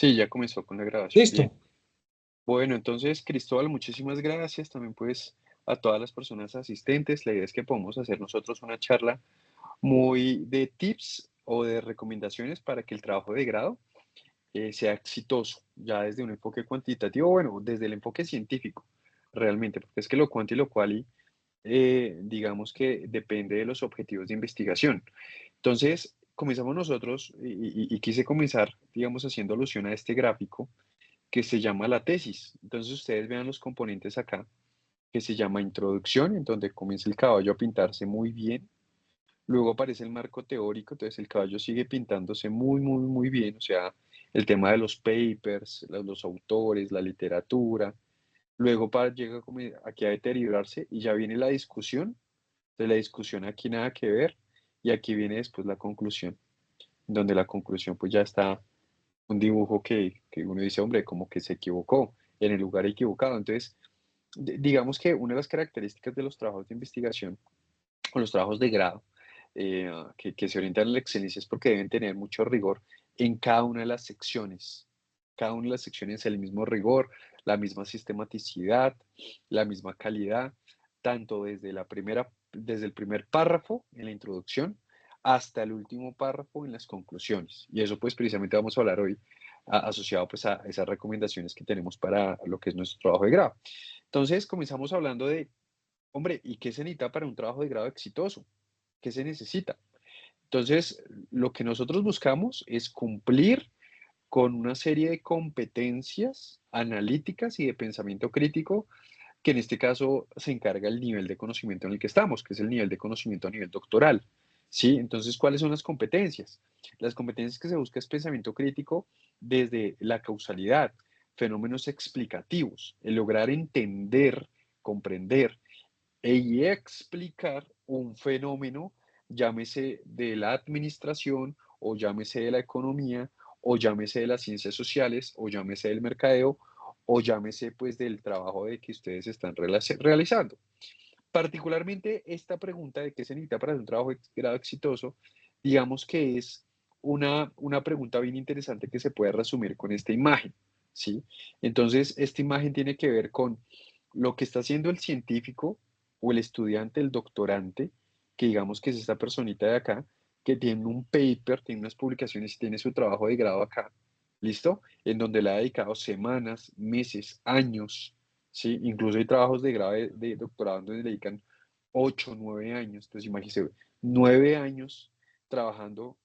Sí, ya comenzó con la grabación. Bien. Listo. Bueno, entonces, Cristóbal, muchísimas gracias. También pues a todas las personas asistentes. La idea es que podamos hacer nosotros una charla muy de tips o de recomendaciones para que el trabajo de grado sea exitoso, ya desde un enfoque cuantitativo, bueno, desde el enfoque científico, realmente, porque es que lo cuanti y lo quali, digamos que depende de los objetivos de investigación. Entonces, comenzamos nosotros y quise comenzar, digamos, haciendo alusión a este gráfico que se llama la tesis. Entonces, ustedes vean los componentes acá, que se llama introducción, en donde comienza el caballo a pintarse muy bien. Luego aparece el marco teórico, entonces el caballo sigue pintándose muy bien, o sea, el tema de los papers, los autores, la literatura. Luego llega como aquí a deteriorarse y ya viene la discusión. Entonces la discusión aquí nada que ver y aquí viene después la conclusión, donde la conclusión pues ya está un dibujo que uno dice, hombre, como que se equivocó en el lugar equivocado. Entonces, digamos que una de las características de los trabajos de investigación o los trabajos de grado que se orientan a la excelencia es porque deben tener mucho rigor en cada una de las secciones. Cada una de las secciones el mismo rigor, la misma sistematicidad, la misma calidad, tanto desde el primer párrafo en la introducción hasta el último párrafo en las conclusiones. Y eso pues precisamente vamos a hablar hoy asociado pues a esas recomendaciones que tenemos para lo que es nuestro trabajo de grado. Entonces comenzamos hablando de, hombre, ¿y qué se necesita para un trabajo de grado exitoso? ¿Qué se necesita? Entonces, lo que nosotros buscamos es cumplir con una serie de competencias analíticas y de pensamiento crítico, que en este caso se encarga el nivel de conocimiento en el que estamos, que es el nivel de conocimiento a nivel doctoral. ¿Sí? Entonces, ¿cuáles son las competencias? Las competencias que se busca es pensamiento crítico desde la causalidad, fenómenos explicativos, el lograr entender, comprender y explicar un fenómeno, llámese de la administración o llámese de la economía o llámese de las ciencias sociales o llámese del mercadeo o llámese pues del trabajo de que ustedes están realizando. Particularmente esta pregunta de qué se necesita para hacer un trabajo de grado exitoso, digamos que es una pregunta bien interesante que se puede resumir con esta imagen, ¿sí? Entonces, esta imagen tiene que ver con lo que está haciendo el científico o el estudiante, el doctorante, que digamos que es esta personita de acá, que tiene un paper, tiene unas publicaciones y tiene su trabajo de grado acá, ¿listo? En donde le ha dedicado semanas, meses, años, ¿sí? Incluso hay trabajos de grado de doctorado donde le dedican 8, 9 años. Entonces, imagínese, 9 años trabajando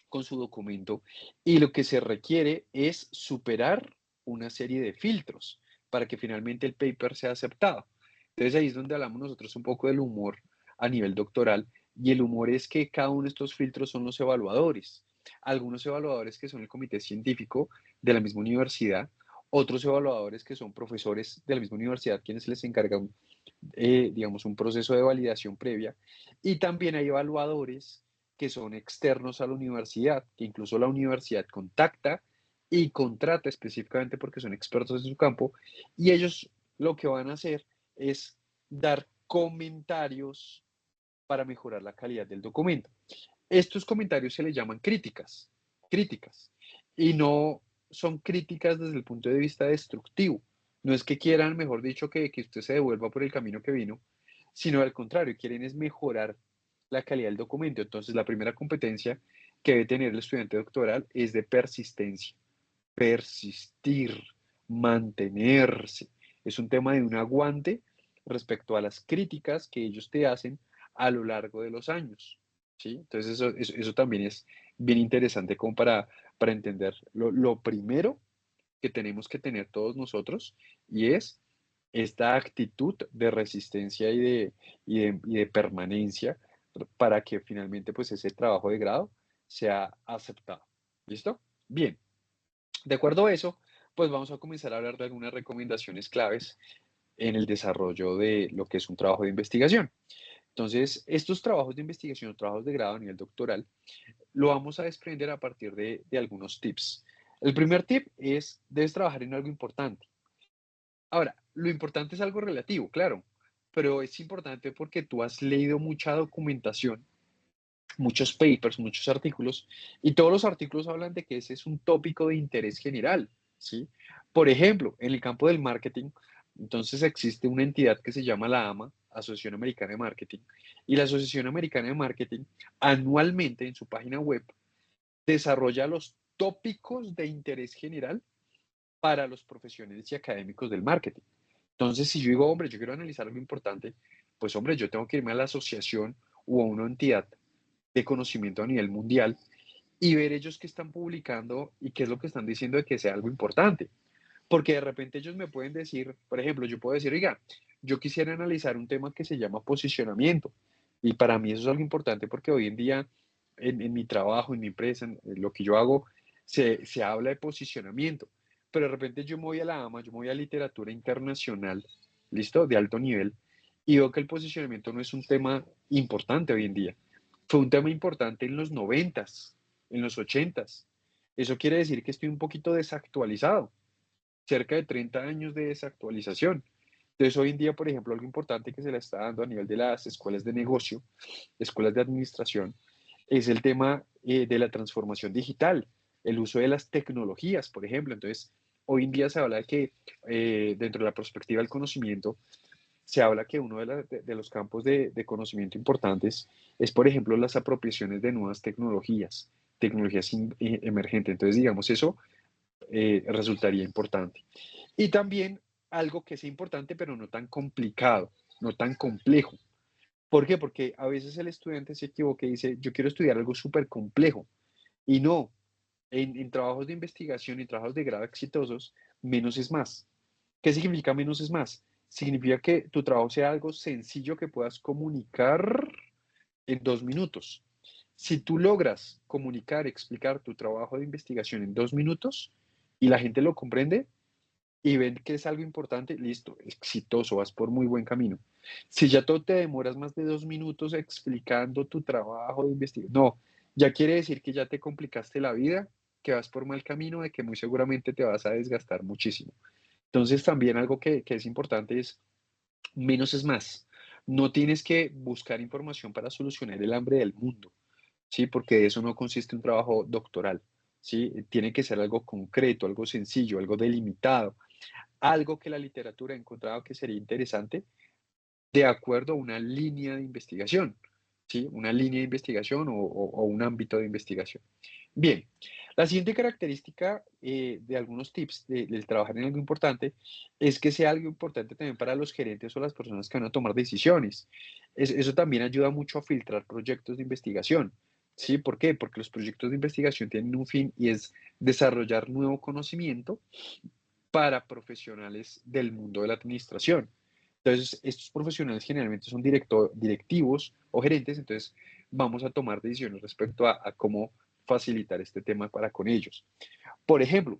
con su documento y lo que se requiere es superar una serie de filtros para que finalmente el paper sea aceptado. Entonces ahí es donde hablamos nosotros un poco del humor a nivel doctoral y el humor es que cada uno de estos filtros son los evaluadores. Algunos evaluadores que son el comité científico de la misma universidad, otros evaluadores que son profesores de la misma universidad quienes les encargan, digamos, un proceso de validación previa. Y también hay evaluadores que son externos a la universidad, que incluso la universidad contacta y contrata específicamente porque son expertos en su campo, y ellos lo que van a hacer es dar comentarios para mejorar la calidad del documento. Estos comentarios se les llaman críticas, y no son críticas desde el punto de vista destructivo. No es que quieran, mejor dicho, que usted se devuelva por el camino que vino, sino al contrario, quieren es mejorar la calidad del documento. Entonces, la primera competencia que debe tener el estudiante doctoral es de persistencia, persistir, mantenerse. Es un tema de un aguante respecto a las críticas que ellos te hacen a lo largo de los años. ¿Sí? Entonces eso también es bien interesante como para entender lo primero que tenemos que tener todos nosotros y es esta actitud de resistencia y de permanencia para que finalmente pues ese trabajo de grado sea aceptado. ¿Listo? Bien, de acuerdo a eso, pues vamos a comenzar a hablar de algunas recomendaciones claves en el desarrollo de lo que es un trabajo de investigación. Entonces, estos trabajos de investigación o trabajos de grado a nivel doctoral lo vamos a desprender a partir de algunos tips. El primer tip es, debes trabajar en algo importante. Ahora, lo importante es algo relativo, claro, pero es importante porque tú has leído mucha documentación muchos papers, muchos artículos, y todos los artículos hablan de que ese es un tópico de interés general, ¿sí? Por ejemplo, en el campo del marketing, entonces existe una entidad que se llama la AMA, Asociación Americana de Marketing, y la Asociación Americana de Marketing anualmente en su página web desarrolla los tópicos de interés general para los profesionales y académicos del marketing. Entonces, si yo digo, hombre, yo quiero analizar algo importante, pues hombre, yo tengo que irme a la asociación o a una entidad de conocimiento a nivel mundial y ver ellos qué están publicando y qué es lo que están diciendo de que sea algo importante. Porque de repente ellos me pueden decir, por ejemplo, yo puedo decir, oiga, yo quisiera analizar un tema que se llama posicionamiento. Y para mí eso es algo importante porque hoy en día en mi trabajo, en mi empresa, en lo que yo hago, se habla de posicionamiento. Pero de repente yo me voy a la AMA, yo me voy a literatura internacional, ¿listo? De alto nivel, y veo que el posicionamiento no es un tema importante hoy en día. Fue un tema importante en los 90s, en los 80s. Eso quiere decir que estoy un poquito desactualizado, cerca de 30 años de desactualización. Entonces, hoy en día, por ejemplo, algo importante que se le está dando a nivel de las escuelas de negocio, escuelas de administración, es el tema de la transformación digital, el uso de las tecnologías, por ejemplo. Entonces, hoy en día se habla de que dentro de la perspectiva del conocimiento, se habla que uno de los campos de conocimiento importantes es, por ejemplo, las apropiaciones de nuevas tecnologías, tecnologías emergentes. Entonces, digamos, eso resultaría importante. Y también algo que es importante, pero no tan complicado, no tan complejo. ¿Por qué? Porque a veces el estudiante se equivoca y dice, yo quiero estudiar algo súper complejo. Y no, en trabajos de investigación y trabajos de grado exitosos, menos es más. ¿Qué significa menos es más? Significa que tu trabajo sea algo sencillo que puedas comunicar en 2 minutos. Si tú logras comunicar, explicar tu trabajo de investigación en 2 minutos y la gente lo comprende y ven que es algo importante, listo, exitoso, vas por muy buen camino. Si ya todo te demoras más de 2 minutos explicando tu trabajo de investigación, no, ya quiere decir que ya te complicaste la vida, que vas por mal camino, de que muy seguramente te vas a desgastar muchísimo. Entonces también algo que es importante es menos es más. No tienes que buscar información para solucionar el hambre del mundo, ¿sí? Porque de eso no consiste un trabajo doctoral, ¿sí? Tiene que ser algo concreto, algo sencillo, algo delimitado, algo que la literatura ha encontrado que sería interesante de acuerdo a una línea de investigación, ¿sí? Una línea de investigación o un ámbito de investigación. Bien, la siguiente característica de algunos tips del trabajar en algo importante es que sea algo importante también para los gerentes o las personas que van a tomar decisiones. Eso también ayuda mucho a filtrar proyectos de investigación. ¿Sí? ¿Por qué? Porque los proyectos de investigación tienen un fin y es desarrollar nuevo conocimiento para profesionales del mundo de la administración. Entonces, estos profesionales generalmente son directivos o gerentes, entonces vamos a tomar decisiones respecto a cómo facilitar este tema para con ellos. Por ejemplo,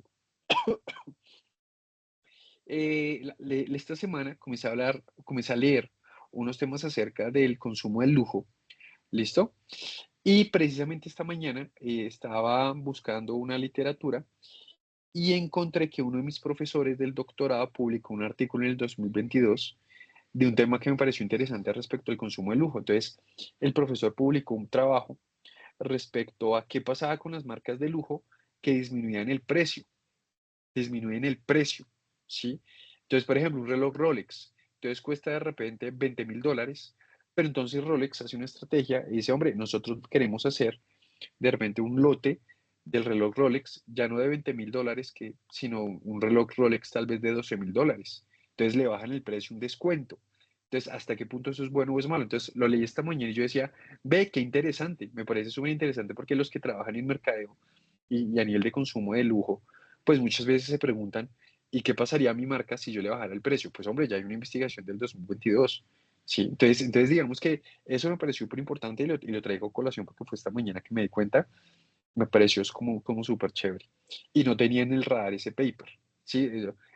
esta semana comencé a leer unos temas acerca del consumo del lujo, ¿listo? Y precisamente esta mañana estaba buscando una literatura y encontré que uno de mis profesores del doctorado publicó un artículo en el 2022 de un tema que me pareció interesante respecto al consumo de lujo. Entonces, el profesor publicó un trabajo respecto a qué pasaba con las marcas de lujo que disminuyen el precio, ¿sí? Entonces, por ejemplo, un reloj Rolex, entonces cuesta de repente $20,000, pero entonces Rolex hace una estrategia y dice, hombre, nosotros queremos hacer de repente un lote del reloj Rolex, ya no de $20,000, sino un reloj Rolex tal vez de $12,000. Entonces le bajan el precio, un descuento. Entonces, ¿hasta qué punto eso es bueno o es malo? Entonces, lo leí esta mañana y yo decía, ve, qué interesante, me parece súper interesante porque los que trabajan en mercadeo y a nivel de consumo de lujo, pues muchas veces se preguntan, ¿y qué pasaría a mi marca si yo le bajara el precio? Pues hombre, ya hay una investigación del 2022. Sí, entonces digamos que eso me pareció súper importante y lo traigo a colación porque fue esta mañana que me di cuenta, me pareció es como súper chévere. Y no tenía en el radar ese paper. Sí,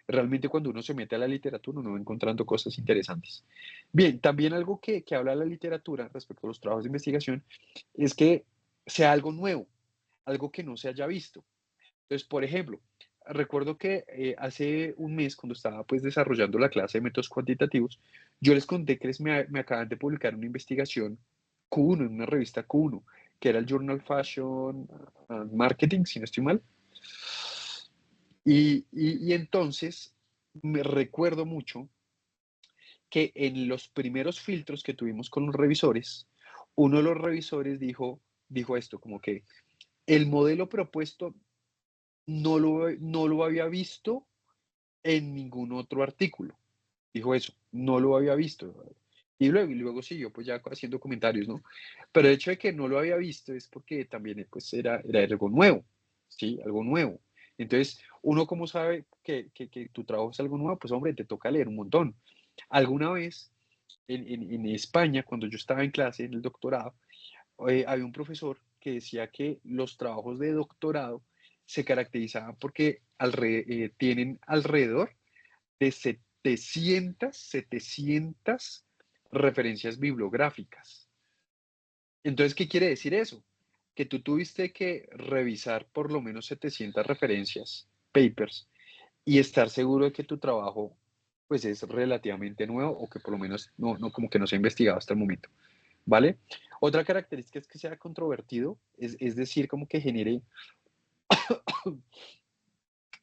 realmente cuando uno se mete a la literatura uno va encontrando cosas interesantes. Bien, también algo que habla la literatura respecto a los trabajos de investigación es que sea algo nuevo, algo que no se haya visto. Entonces, por ejemplo, recuerdo que hace un mes, cuando estaba pues desarrollando la clase de métodos cuantitativos, yo les conté que me acaban de publicar una investigación Q1 en una revista Q1 que era el Journal Fashion Marketing, si no estoy mal. Y entonces me recuerdo mucho que en los primeros filtros que tuvimos con los revisores, uno de los revisores dijo esto, como que el modelo propuesto no lo había visto en ningún otro artículo. Dijo eso, no lo había visto. Y luego siguió pues ya haciendo comentarios, ¿no? Pero el hecho de que no lo había visto es porque también pues era algo nuevo, ¿sí? Algo nuevo. Entonces, uno como sabe que tu trabajo es algo nuevo, pues hombre, te toca leer un montón. Alguna vez en España, cuando yo estaba en clase, en el doctorado, había un profesor que decía que los trabajos de doctorado se caracterizaban porque tienen alrededor de 700 referencias bibliográficas. Entonces, ¿qué quiere decir eso? Que tú tuviste que revisar por lo menos 700 referencias, papers, y estar seguro de que tu trabajo pues es relativamente nuevo o que por lo menos no como que no se ha investigado hasta el momento, ¿vale? Otra característica es que sea controvertido, es decir, como que genere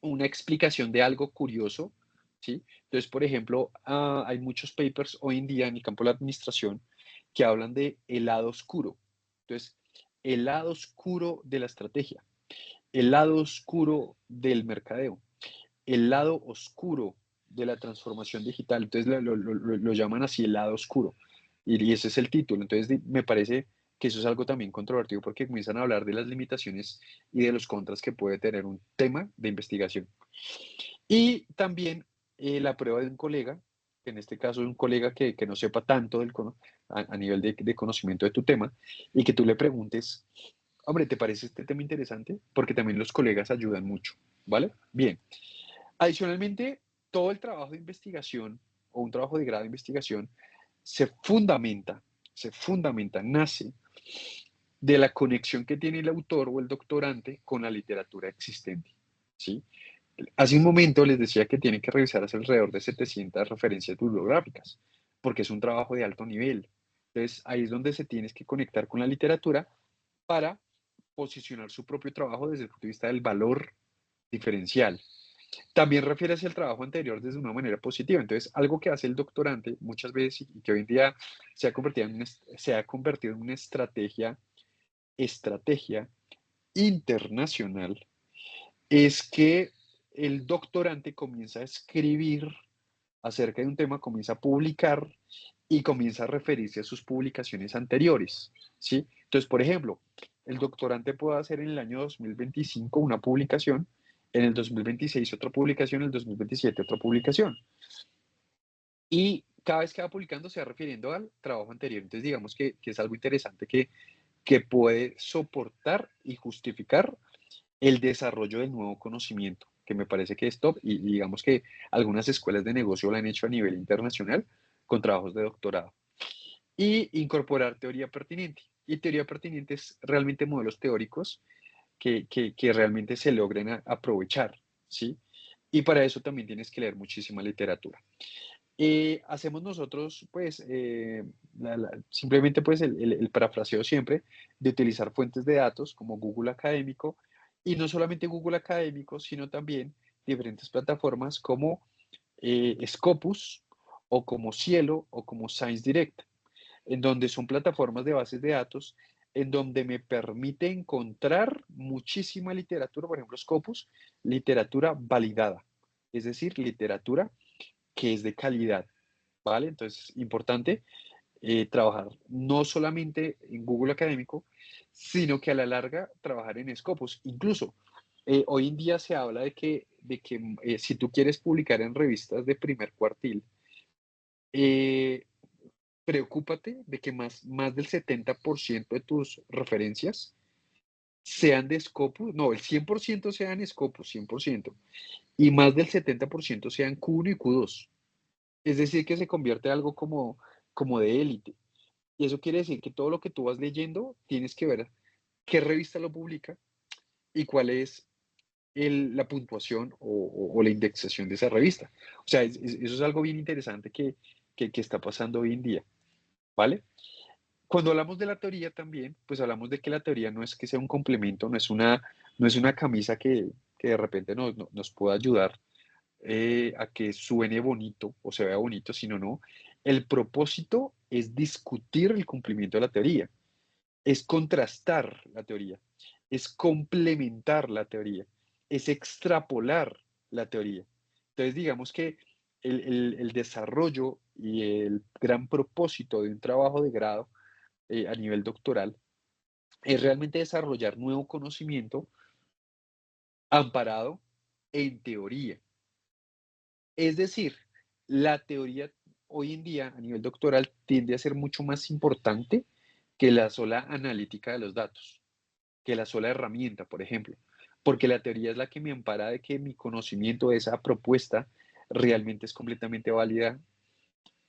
una explicación de algo curioso, ¿sí? Entonces, por ejemplo, hay muchos papers hoy en día en el campo de la administración que hablan de el lado oscuro. Entonces, el lado oscuro de la estrategia, el lado oscuro del mercadeo, el lado oscuro de la transformación digital. Entonces, lo llaman así el lado oscuro. Y ese es el título. Entonces, me parece que eso es algo también controvertido porque comienzan a hablar de las limitaciones y de los contras que puede tener un tema de investigación. Y también la prueba de un colega, que en este caso es un colega que no sepa tanto a nivel de conocimiento de tu tema, y que tú le preguntes, hombre, ¿te parece este tema interesante? Porque también los colegas ayudan mucho, ¿vale? Bien. Adicionalmente, todo el trabajo de investigación o un trabajo de grado de investigación se fundamenta, nace de la conexión que tiene el autor o el doctorante con la literatura existente, ¿sí? Hace un momento les decía que tienen que revisar hacia alrededor de 700 referencias bibliográficas, porque es un trabajo de alto nivel. Entonces, ahí es donde se tiene que conectar con la literatura para posicionar su propio trabajo desde el punto de vista del valor diferencial. También refiere hacia el trabajo anterior desde una manera positiva. Entonces, algo que hace el doctorante muchas veces y que hoy en día se ha convertido en una estrategia internacional es que el doctorante comienza a escribir acerca de un tema, comienza a publicar y comienza a referirse a sus publicaciones anteriores, ¿sí? Entonces, por ejemplo, el doctorante puede hacer en el año 2025 una publicación, en el 2026 otra publicación, en el 2027 otra publicación. Y cada vez que va publicando se va refiriendo al trabajo anterior. Entonces, digamos que es algo interesante que puede soportar y justificar el desarrollo del nuevo conocimiento, que me parece que es top y digamos que algunas escuelas de negocio lo han hecho a nivel internacional con trabajos de doctorado. Y incorporar teoría pertinente. Y teoría pertinente es realmente modelos teóricos que realmente se logren aprovechar, ¿sí? Y para eso también tienes que leer muchísima literatura. Hacemos nosotros, pues, simplemente pues el parafraseo siempre de utilizar fuentes de datos como Google Académico y no solamente Google Académico, sino también diferentes plataformas como Scopus o como Cielo o como Science Direct, en donde son plataformas de bases de datos en donde me permite encontrar muchísima literatura, por ejemplo, Scopus, literatura validada, es decir, literatura que es de calidad, ¿vale? Entonces, importante trabajar no solamente en Google Académico, sino que a la larga trabajar en Scopus. Incluso hoy en día se habla de que si tú quieres publicar en revistas de primer cuartil, eh, preocúpate de que más del 70% de tus referencias sean de Scopus, no, el 100% sean Scopus, 100%, y más del 70% sean Q1 y Q2. Es decir, que se convierte en algo como de élite. Y eso quiere decir que todo lo que tú vas leyendo tienes que ver qué revista lo publica y cuál es la puntuación o la indexación de esa revista. O sea, eso es algo bien interesante que está pasando hoy en día, ¿vale? Cuando hablamos de la teoría también, pues hablamos de que la teoría no es que sea un complemento, no es una camisa que de repente nos pueda ayudar a que suene bonito o se vea bonito, sino no. El propósito es discutir el cumplimiento de la teoría, es contrastar la teoría, es complementar la teoría, es extrapolar la teoría. Entonces, digamos que el desarrollo y el gran propósito de un trabajo de grado a nivel doctoral es realmente desarrollar nuevo conocimiento amparado en teoría. Es decir, la teoría hoy en día a nivel doctoral tiende a ser mucho más importante que la sola analítica de los datos, que la sola herramienta, por ejemplo, porque la teoría es la que me ampara de que mi conocimiento de esa propuesta realmente es completamente válida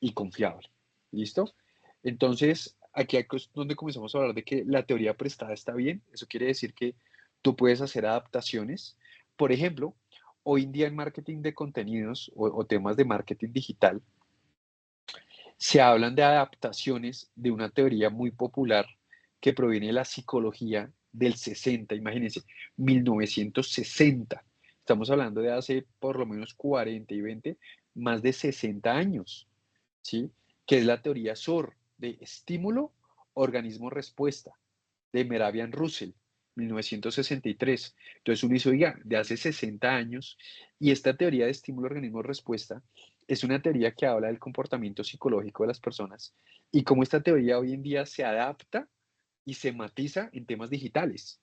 y confiable. ¿Listo? Entonces, aquí es donde comenzamos a hablar de que la teoría prestada está bien. Eso quiere decir que tú puedes hacer adaptaciones. Por ejemplo, hoy en día en marketing de contenidos o temas de marketing digital, se hablan de adaptaciones de una teoría muy popular que proviene de la psicología del 60, imagínense, 1960. Estamos hablando de hace por lo menos 40 y 20, más de 60 años. ¿Sí? Que es la teoría SOR, de estímulo, organismo, respuesta, de Mehrabian Russell, 1963. Entonces uno dice, oiga, de hace 60 años, y esta teoría de estímulo, organismo, respuesta es una teoría que habla del comportamiento psicológico de las personas y cómo esta teoría hoy en día se adapta y se matiza en temas digitales,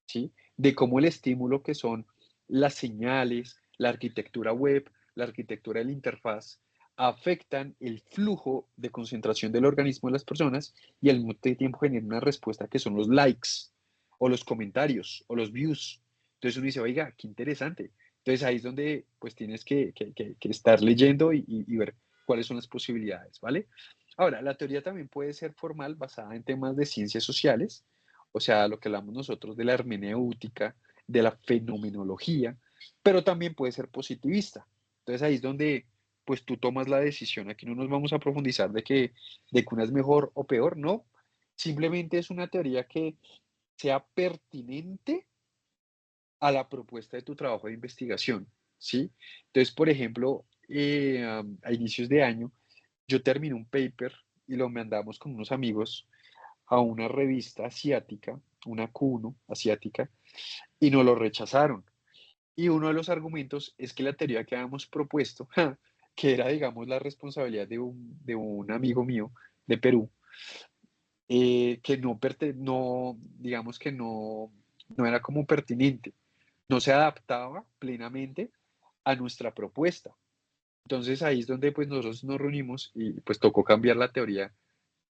¿sí? De cómo el estímulo que son las señales, la arquitectura web, la arquitectura de la interfaz, afectan el flujo de concentración del organismo de las personas y al mismo tiempo generan una respuesta que son los likes o los comentarios o los views. Entonces uno dice, oiga, qué interesante. Entonces ahí es donde pues tienes que estar leyendo y ver cuáles son las posibilidades, ¿vale? Ahora, la teoría también puede ser formal basada en temas de ciencias sociales, o sea, lo que hablamos nosotros de la hermenéutica, de la fenomenología, pero también puede ser positivista. Entonces ahí es donde pues tú tomas la decisión. Aquí no nos vamos a profundizar de que una es mejor o peor, no. Simplemente es una teoría que sea pertinente a la propuesta de tu trabajo de investigación, ¿sí? Entonces, por ejemplo, a inicios de año, yo terminé un paper y lo mandamos con unos amigos a una revista asiática, una Q1 asiática, y nos lo rechazaron. Y uno de los argumentos es que la teoría que habíamos propuesto, que era, digamos, la responsabilidad de un amigo mío de Perú, que no, digamos que no era como pertinente, no se adaptaba plenamente a nuestra propuesta. Entonces ahí es donde pues nosotros nos reunimos y pues tocó cambiar la teoría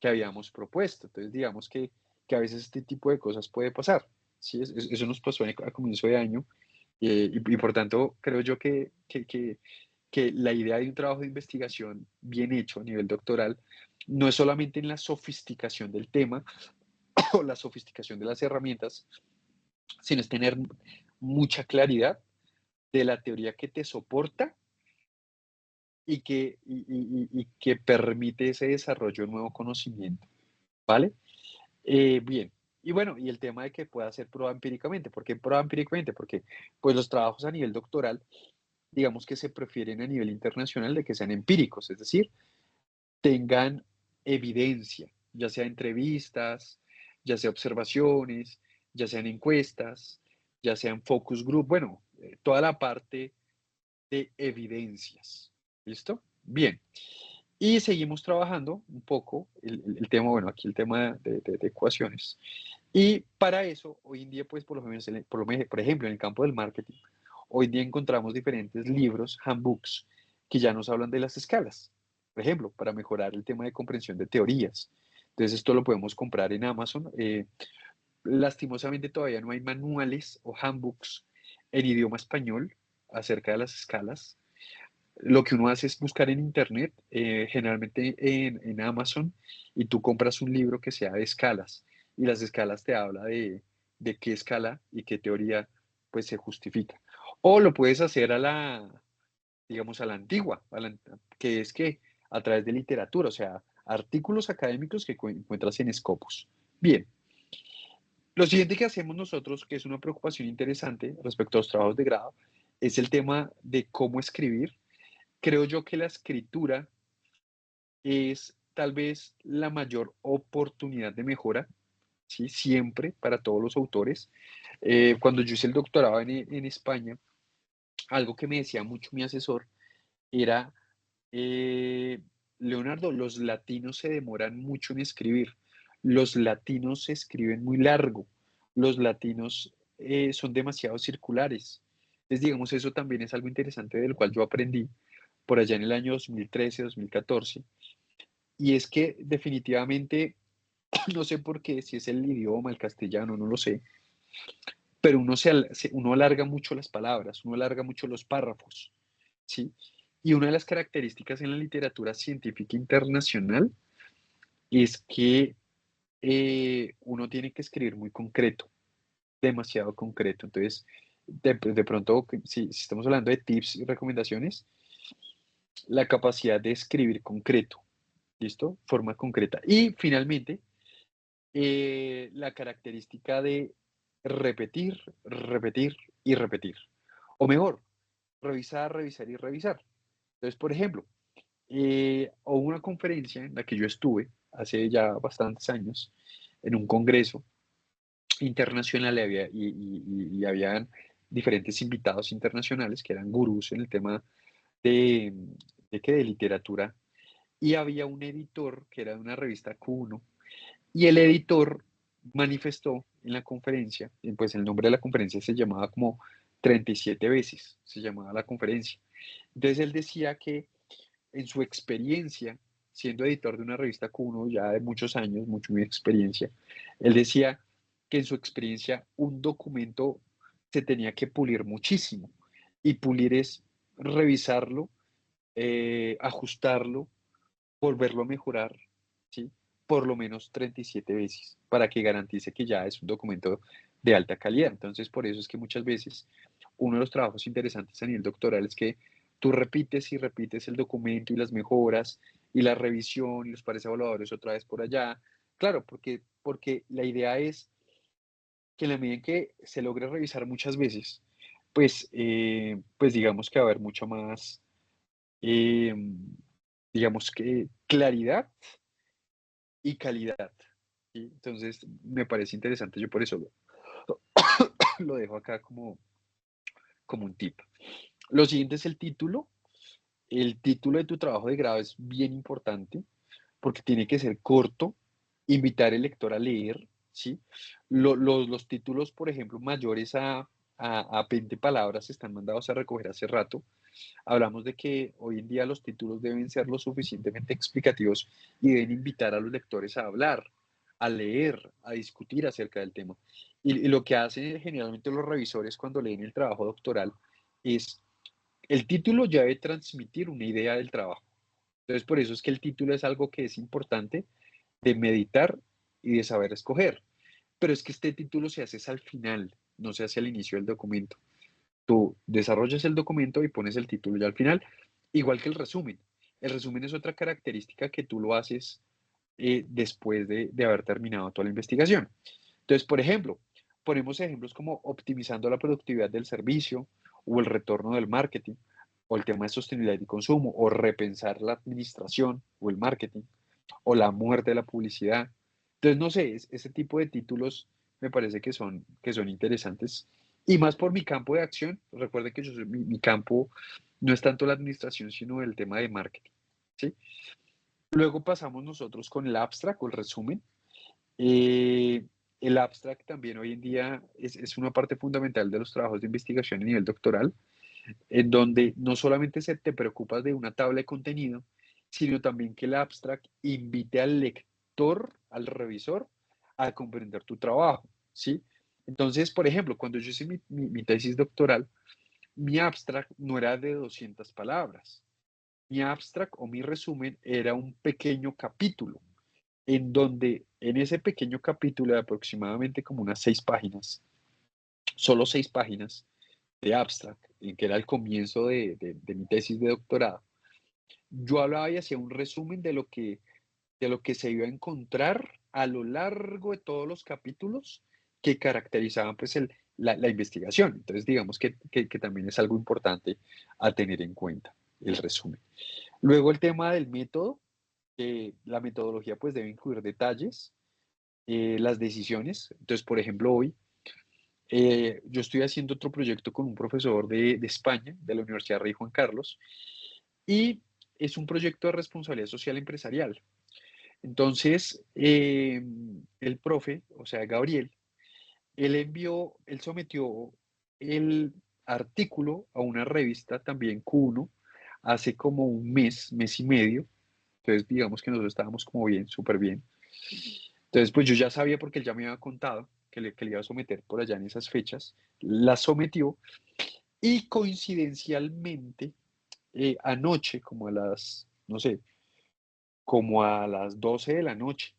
que habíamos propuesto. Entonces digamos que a veces este tipo de cosas puede pasar. ¿Sí? Eso nos pasó a comienzo de año y por tanto creo yo que la idea de un trabajo de investigación bien hecho a nivel doctoral no es solamente en la sofisticación del tema o la sofisticación de las herramientas, sino es tener mucha claridad de la teoría que te soporta y que permite ese desarrollo de nuevo conocimiento, ¿vale? Bien, y bueno, y el tema de que pueda ser probado empíricamente. ¿Por qué probado empíricamente? Porque pues los trabajos a nivel doctoral, digamos que se prefieren a nivel internacional de que sean empíricos, es decir, tengan evidencia, ya sea entrevistas, ya sea observaciones, ya sean encuestas, ya sean focus group, bueno, toda la parte de evidencias. ¿Listo? Bien. Y seguimos trabajando un poco el tema, bueno, aquí el tema de ecuaciones. Y para eso, hoy en día, pues, por lo menos, por ejemplo, en el campo del marketing, hoy en día encontramos diferentes libros, handbooks, que ya nos hablan de las escalas. Por ejemplo, para mejorar el tema de comprensión de teorías. Entonces, esto lo podemos comprar en Amazon. Lastimosamente, todavía no hay manuales o handbooks en idioma español acerca de las escalas. Lo que uno hace es buscar en internet, generalmente en Amazon, y tú compras un libro que sea de escalas, y las escalas te habla de qué escala y qué teoría pues se justifica. O lo puedes hacer digamos, a la antigua, que es que a través de literatura, o sea, artículos académicos que encuentras en Scopus. Bien, lo siguiente que hacemos nosotros, que es una preocupación interesante respecto a los trabajos de grado, es el tema de cómo escribir. Creo yo que la escritura es tal vez la mayor oportunidad de mejora, ¿sí? Siempre para todos los autores. Cuando yo hice el doctorado en España, algo que me decía mucho mi asesor era, eh, Leonardo, los latinos se demoran mucho en escribir, los latinos se escriben muy largo, los latinos son demasiado circulares. Entonces, digamos, eso también es algo interesante del cual yo aprendí por allá en el año 2013, 2014, y es que definitivamente, no sé por qué, si es el idioma, el castellano, no lo sé, pero uno alarga mucho las palabras, uno alarga mucho los párrafos, ¿sí? Y una de las características en la literatura científica internacional es que uno tiene que escribir muy concreto, demasiado concreto. Entonces, de pronto, si estamos hablando de tips y recomendaciones, la capacidad de escribir concreto, ¿listo? Forma concreta. Y finalmente, la característica de repetir, repetir y repetir. O mejor, revisar, revisar y revisar. Entonces, por ejemplo, hubo una conferencia en la que yo estuve hace ya bastantes años, en un congreso internacional y habían diferentes invitados internacionales que eran gurús en el tema de, de literatura, y había un editor que era de una revista Q1, y el editor manifestó en la conferencia, y pues el nombre de la conferencia se llamaba como 37 veces, se llamaba la conferencia. Entonces él decía que en su experiencia, siendo editor de una revista Q1 ya de muchos años, mucha experiencia, él decía que en su experiencia un documento se tenía que pulir muchísimo. Y pulir es revisarlo, ajustarlo, volverlo a mejorar, ¿sí? Por lo menos 37 veces para que garantice que ya es un documento de alta calidad. Entonces, por eso es que muchas veces uno de los trabajos interesantes a nivel doctoral es que tú repites y repites el documento y las mejoras y la revisión y los pares evaluadores otra vez por allá. Claro, porque la idea es que en la medida en que se logre revisar muchas veces, pues digamos que va a haber mucha más, eh, digamos que claridad y calidad, ¿sí? Entonces, me parece interesante, yo por eso lo dejo acá como un tip. Lo siguiente es el título. El título de tu trabajo de grado es bien importante porque tiene que ser corto, invitar al lector a leer, ¿sí? Los títulos, por ejemplo, mayores a 20 palabras están mandados a recoger hace rato. Hablamos de que hoy en día los títulos deben ser lo suficientemente explicativos y deben invitar a los lectores a hablar, a leer, a discutir acerca del tema. Y lo que hacen generalmente los revisores cuando leen el trabajo doctoral es, el título ya debe transmitir una idea del trabajo. Entonces, por eso es que el título es algo que es importante de meditar y de saber escoger. Pero es que este título se hace al final, no se hace al inicio del documento. Tú desarrollas el documento y pones el título ya al final, igual que el resumen. El resumen es otra característica que tú lo haces después de haber terminado toda la investigación. Entonces, por ejemplo, ponemos ejemplos como optimizando la productividad del servicio o el retorno del marketing o el tema de sostenibilidad y consumo o repensar la administración o el marketing o la muerte de la publicidad. Entonces, no sé, ese tipo de títulos me parece que son interesantes. Y más por mi campo de acción. Recuerde que mi campo no es tanto la administración, sino el tema de marketing. ¿Sí? Luego pasamos nosotros con el abstract o el resumen. Eh, el abstract también hoy en día es una parte fundamental de los trabajos de investigación a nivel doctoral, en donde no solamente se te preocupas de una tabla de contenido, sino también que el abstract invite al lector, al revisor, a comprender tu trabajo, ¿sí? Entonces, por ejemplo, cuando yo hice mi tesis doctoral, mi abstract no era de 200 palabras. Mi abstract o mi resumen era un pequeño capítulo, en donde en ese pequeño capítulo de aproximadamente como unas 6 páginas, solo 6 páginas, de abstract, en que era el comienzo de mi tesis de doctorado, yo hablaba y hacía un resumen de lo que se iba a encontrar a lo largo de todos los capítulos que caracterizaban pues la investigación. Entonces digamos que también es algo importante a tener en cuenta, el resumen. Luego el tema del método, la metodología pues debe incluir detalles, las decisiones. Entonces, por ejemplo, hoy yo estoy haciendo otro proyecto con un profesor de España, de la Universidad Rey Juan Carlos, y es un proyecto de responsabilidad social empresarial. Entonces, el profe, o sea, Gabriel, él sometió el artículo a una revista también Q1 hace como un mes y medio. Entonces, digamos que nosotros estábamos como bien, súper bien. Entonces, pues yo ya sabía porque él ya me había contado que le iba a someter por allá en esas fechas. La sometió y coincidencialmente anoche, como a las, no sé, como a las 12 de la noche,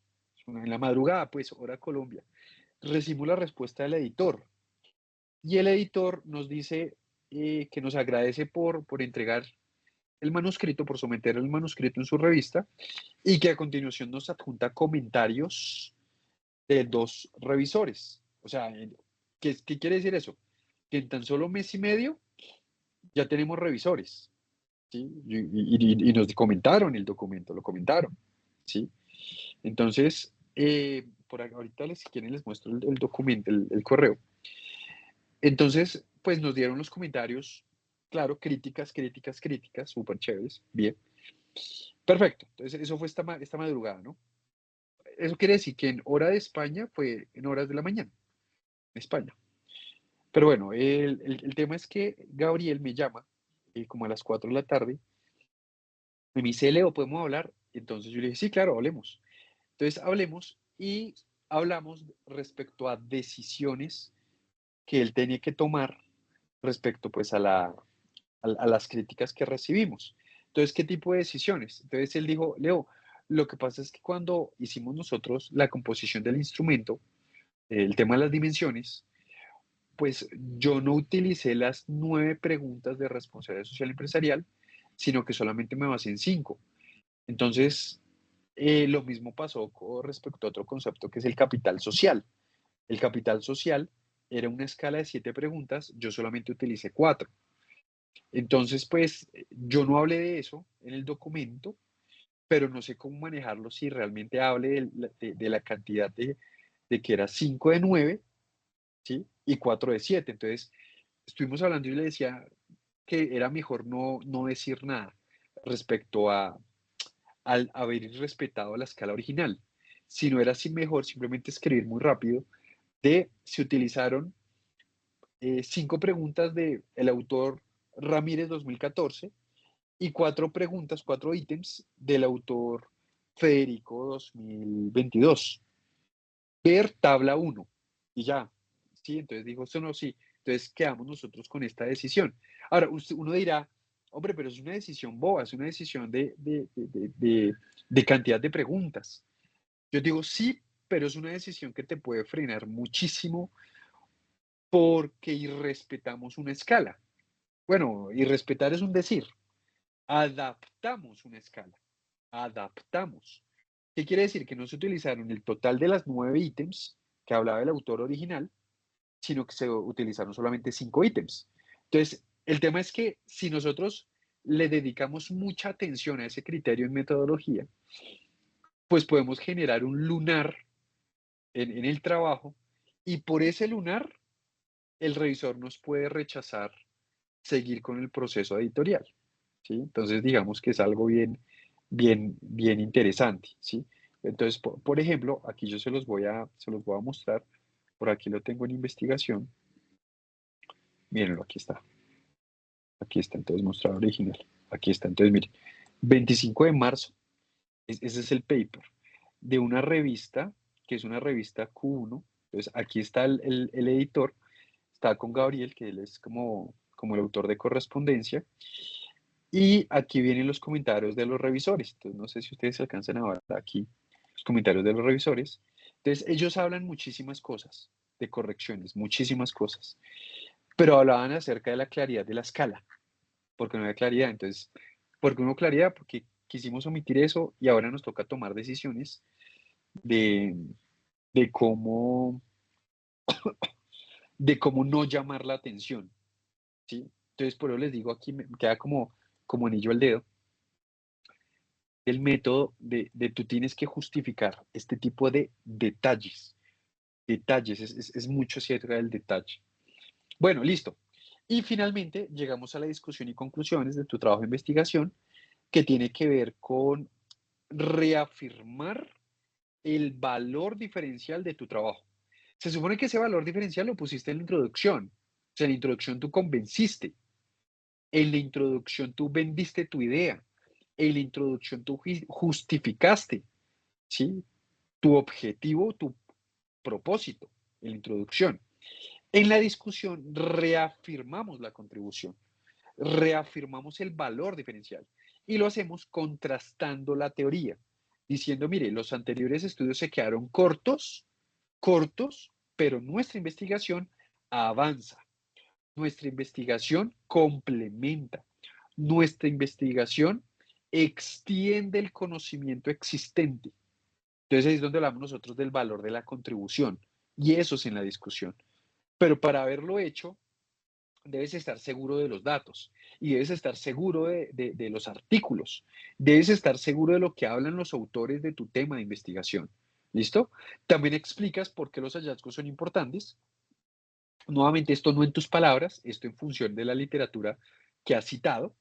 en la madrugada, pues, hora Colombia, recibimos la respuesta del editor. Y el editor nos dice que nos agradece por entregar el manuscrito, por someter el manuscrito en su revista, y que a continuación nos adjunta comentarios de dos revisores. O sea, ¿qué quiere decir eso? Que en tan solo mes y medio ya tenemos revisores, ¿sí? Y nos comentaron el documento, lo comentaron, ¿sí? Entonces, ahorita si quieren les muestro el documento, el correo. Entonces, pues nos dieron los comentarios, claro, críticas, súper chéveres, bien. Perfecto, entonces eso fue esta madrugada, ¿no? Eso quiere decir que en hora de España fue en horas de la mañana, en España. Pero bueno, el tema es que Gabriel me llama como a las 4 de la tarde y me dice, Leo, ¿podemos hablar? Entonces yo le dije, sí, claro, hablemos. Entonces hablemos y hablamos respecto a decisiones que él tenía que tomar respecto pues a las críticas que recibimos. Entonces, ¿qué tipo de decisiones? Entonces él dijo, Leo, lo que pasa es que cuando hicimos nosotros la composición del instrumento, el tema de las dimensiones, pues yo no utilicé las 9 preguntas de responsabilidad social empresarial, sino que solamente me basé en 5. Entonces, lo mismo pasó con respecto a otro concepto que es el capital social. El capital social era una escala de 7 preguntas, yo solamente utilicé 4. Entonces, pues yo no hablé de eso en el documento, pero no sé cómo manejarlo si realmente hable de la cantidad de que era 5 de 9, ¿sí? Y 4 de 7. Entonces, estuvimos hablando y yo le decía que era mejor no decir nada respecto al haber respetado la escala original, sino era así mejor simplemente escribir muy rápido de se utilizaron 5 preguntas del autor Ramírez 2014 y 4 preguntas, 4 ítems del autor Federico 2022. Ver tabla 1 y ya. Sí, entonces dijo, eso no, sí. Entonces quedamos nosotros con esta decisión. Ahora, uno dirá, hombre, pero es una decisión boba, es una decisión de cantidad de preguntas. Yo digo, sí, pero es una decisión que te puede frenar muchísimo porque irrespetamos una escala. Bueno, irrespetar es un decir. Adaptamos una escala. Adaptamos. ¿Qué quiere decir? Que no se utilizaron el total de las 9 ítems que hablaba el autor original, sino que se utilizaron solamente 5 ítems. Entonces, el tema es que si nosotros le dedicamos mucha atención a ese criterio en metodología, pues podemos generar un lunar en el trabajo y por ese lunar el revisor nos puede rechazar seguir con el proceso editorial, ¿sí? Entonces, digamos que es algo bien interesante, ¿sí? Entonces, por ejemplo, aquí yo se los voy a mostrar, por aquí lo tengo en investigación, mírenlo, aquí está, entonces mostrar original, aquí está, entonces miren, 25 de marzo, ese es el paper de una revista, que es una revista Q1, entonces aquí está el editor, está con Gabriel, que él es como el autor de correspondencia, y aquí vienen los comentarios de los revisores. Entonces, no sé si ustedes alcanzan a ver aquí los comentarios de los revisores. Entonces, ellos hablan muchísimas cosas de correcciones, muchísimas cosas, pero hablaban acerca de la claridad de la escala, porque no había claridad. Entonces, ¿por qué no claridad? Porque quisimos omitir eso y ahora nos toca tomar decisiones de, de cómo, de cómo no llamar la atención, ¿sí? Entonces, por eso les digo aquí, me queda como anillo al dedo, el método de tú tienes que justificar este tipo de detalles. Detalles, es mucho acerca del detalle. Bueno, listo. Y finalmente llegamos a la discusión y conclusiones de tu trabajo de investigación, que tiene que ver con reafirmar el valor diferencial de tu trabajo. Se supone que ese valor diferencial lo pusiste en la introducción. O sea, en la introducción tú convenciste. En la introducción tú vendiste tu idea. En la introducción tú justificaste, ¿sí? Tu objetivo, tu propósito, en la introducción. En la discusión reafirmamos la contribución, reafirmamos el valor diferencial y lo hacemos contrastando la teoría, diciendo, mire, los anteriores estudios se quedaron cortos, pero nuestra investigación avanza, nuestra investigación complementa, nuestra investigación extiende el conocimiento existente. Entonces ahí es donde hablamos nosotros del valor de la contribución y eso es en la discusión. Pero para haberlo hecho, debes estar seguro de los datos y debes estar seguro de los artículos, debes estar seguro de lo que hablan los autores de tu tema de investigación. ¿Listo? También explicas por qué los hallazgos son importantes. Nuevamente, esto no en tus palabras, esto en función de la literatura que has citado.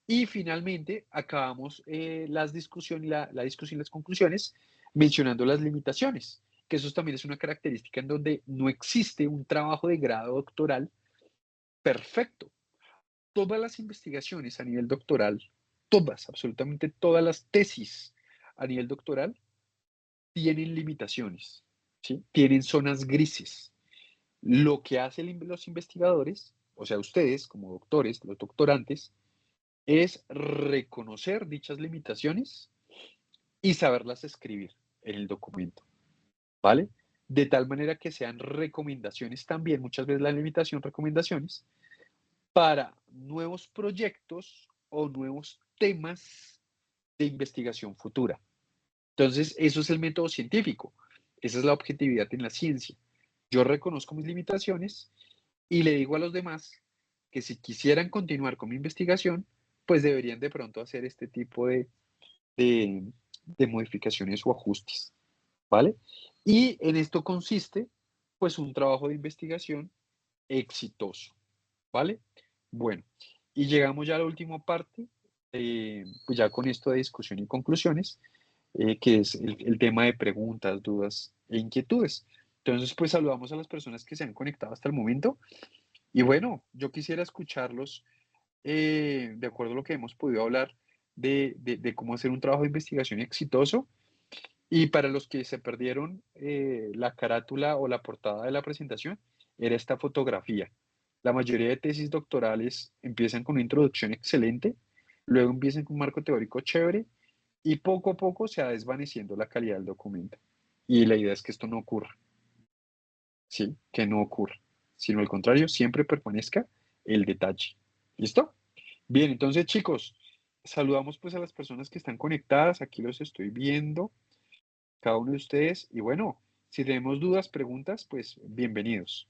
Y finalmente, acabamos la discusión y las conclusiones mencionando las limitaciones, que eso también es una característica en donde no existe un trabajo de grado doctoral perfecto. Todas las investigaciones a nivel doctoral, todas, absolutamente todas las tesis a nivel doctoral tienen limitaciones, ¿sí? Tienen zonas grises. Lo que hacen los investigadores, o sea, ustedes como doctores, los doctorantes, es reconocer dichas limitaciones y saberlas escribir en el documento, ¿vale? De tal manera que sean recomendaciones también, muchas veces la limitación, recomendaciones, para nuevos proyectos o nuevos temas de investigación futura. Entonces, eso es el método científico. Esa es la objetividad en la ciencia. Yo reconozco mis limitaciones y le digo a los demás que si quisieran continuar con mi investigación, pues deberían de pronto hacer este tipo de, de modificaciones o ajustes, ¿vale? Y en esto consiste, pues, un trabajo de investigación exitoso, ¿vale? Bueno, y llegamos ya a la última parte, pues ya con esto de discusión y conclusiones, que es el tema de preguntas, dudas e inquietudes. Entonces, pues saludamos a las personas que se han conectado hasta el momento. Y bueno, yo quisiera escucharlos de acuerdo a lo que hemos podido hablar de cómo hacer un trabajo de investigación exitoso. Y para los que se perdieron la carátula o la portada de la presentación, era esta fotografía. La mayoría de tesis doctorales empiezan con una introducción excelente, luego empiezan con un marco teórico chévere y poco a poco se va desvaneciendo la calidad del documento. Y la idea es que esto no ocurra, ¿sí? Que no ocurra, sino al contrario, siempre permanezca el detalle. ¿Listo? Bien, entonces chicos, saludamos pues a las personas que están conectadas, aquí los estoy viendo, cada uno de ustedes, y bueno, si tenemos dudas, preguntas, pues bienvenidos.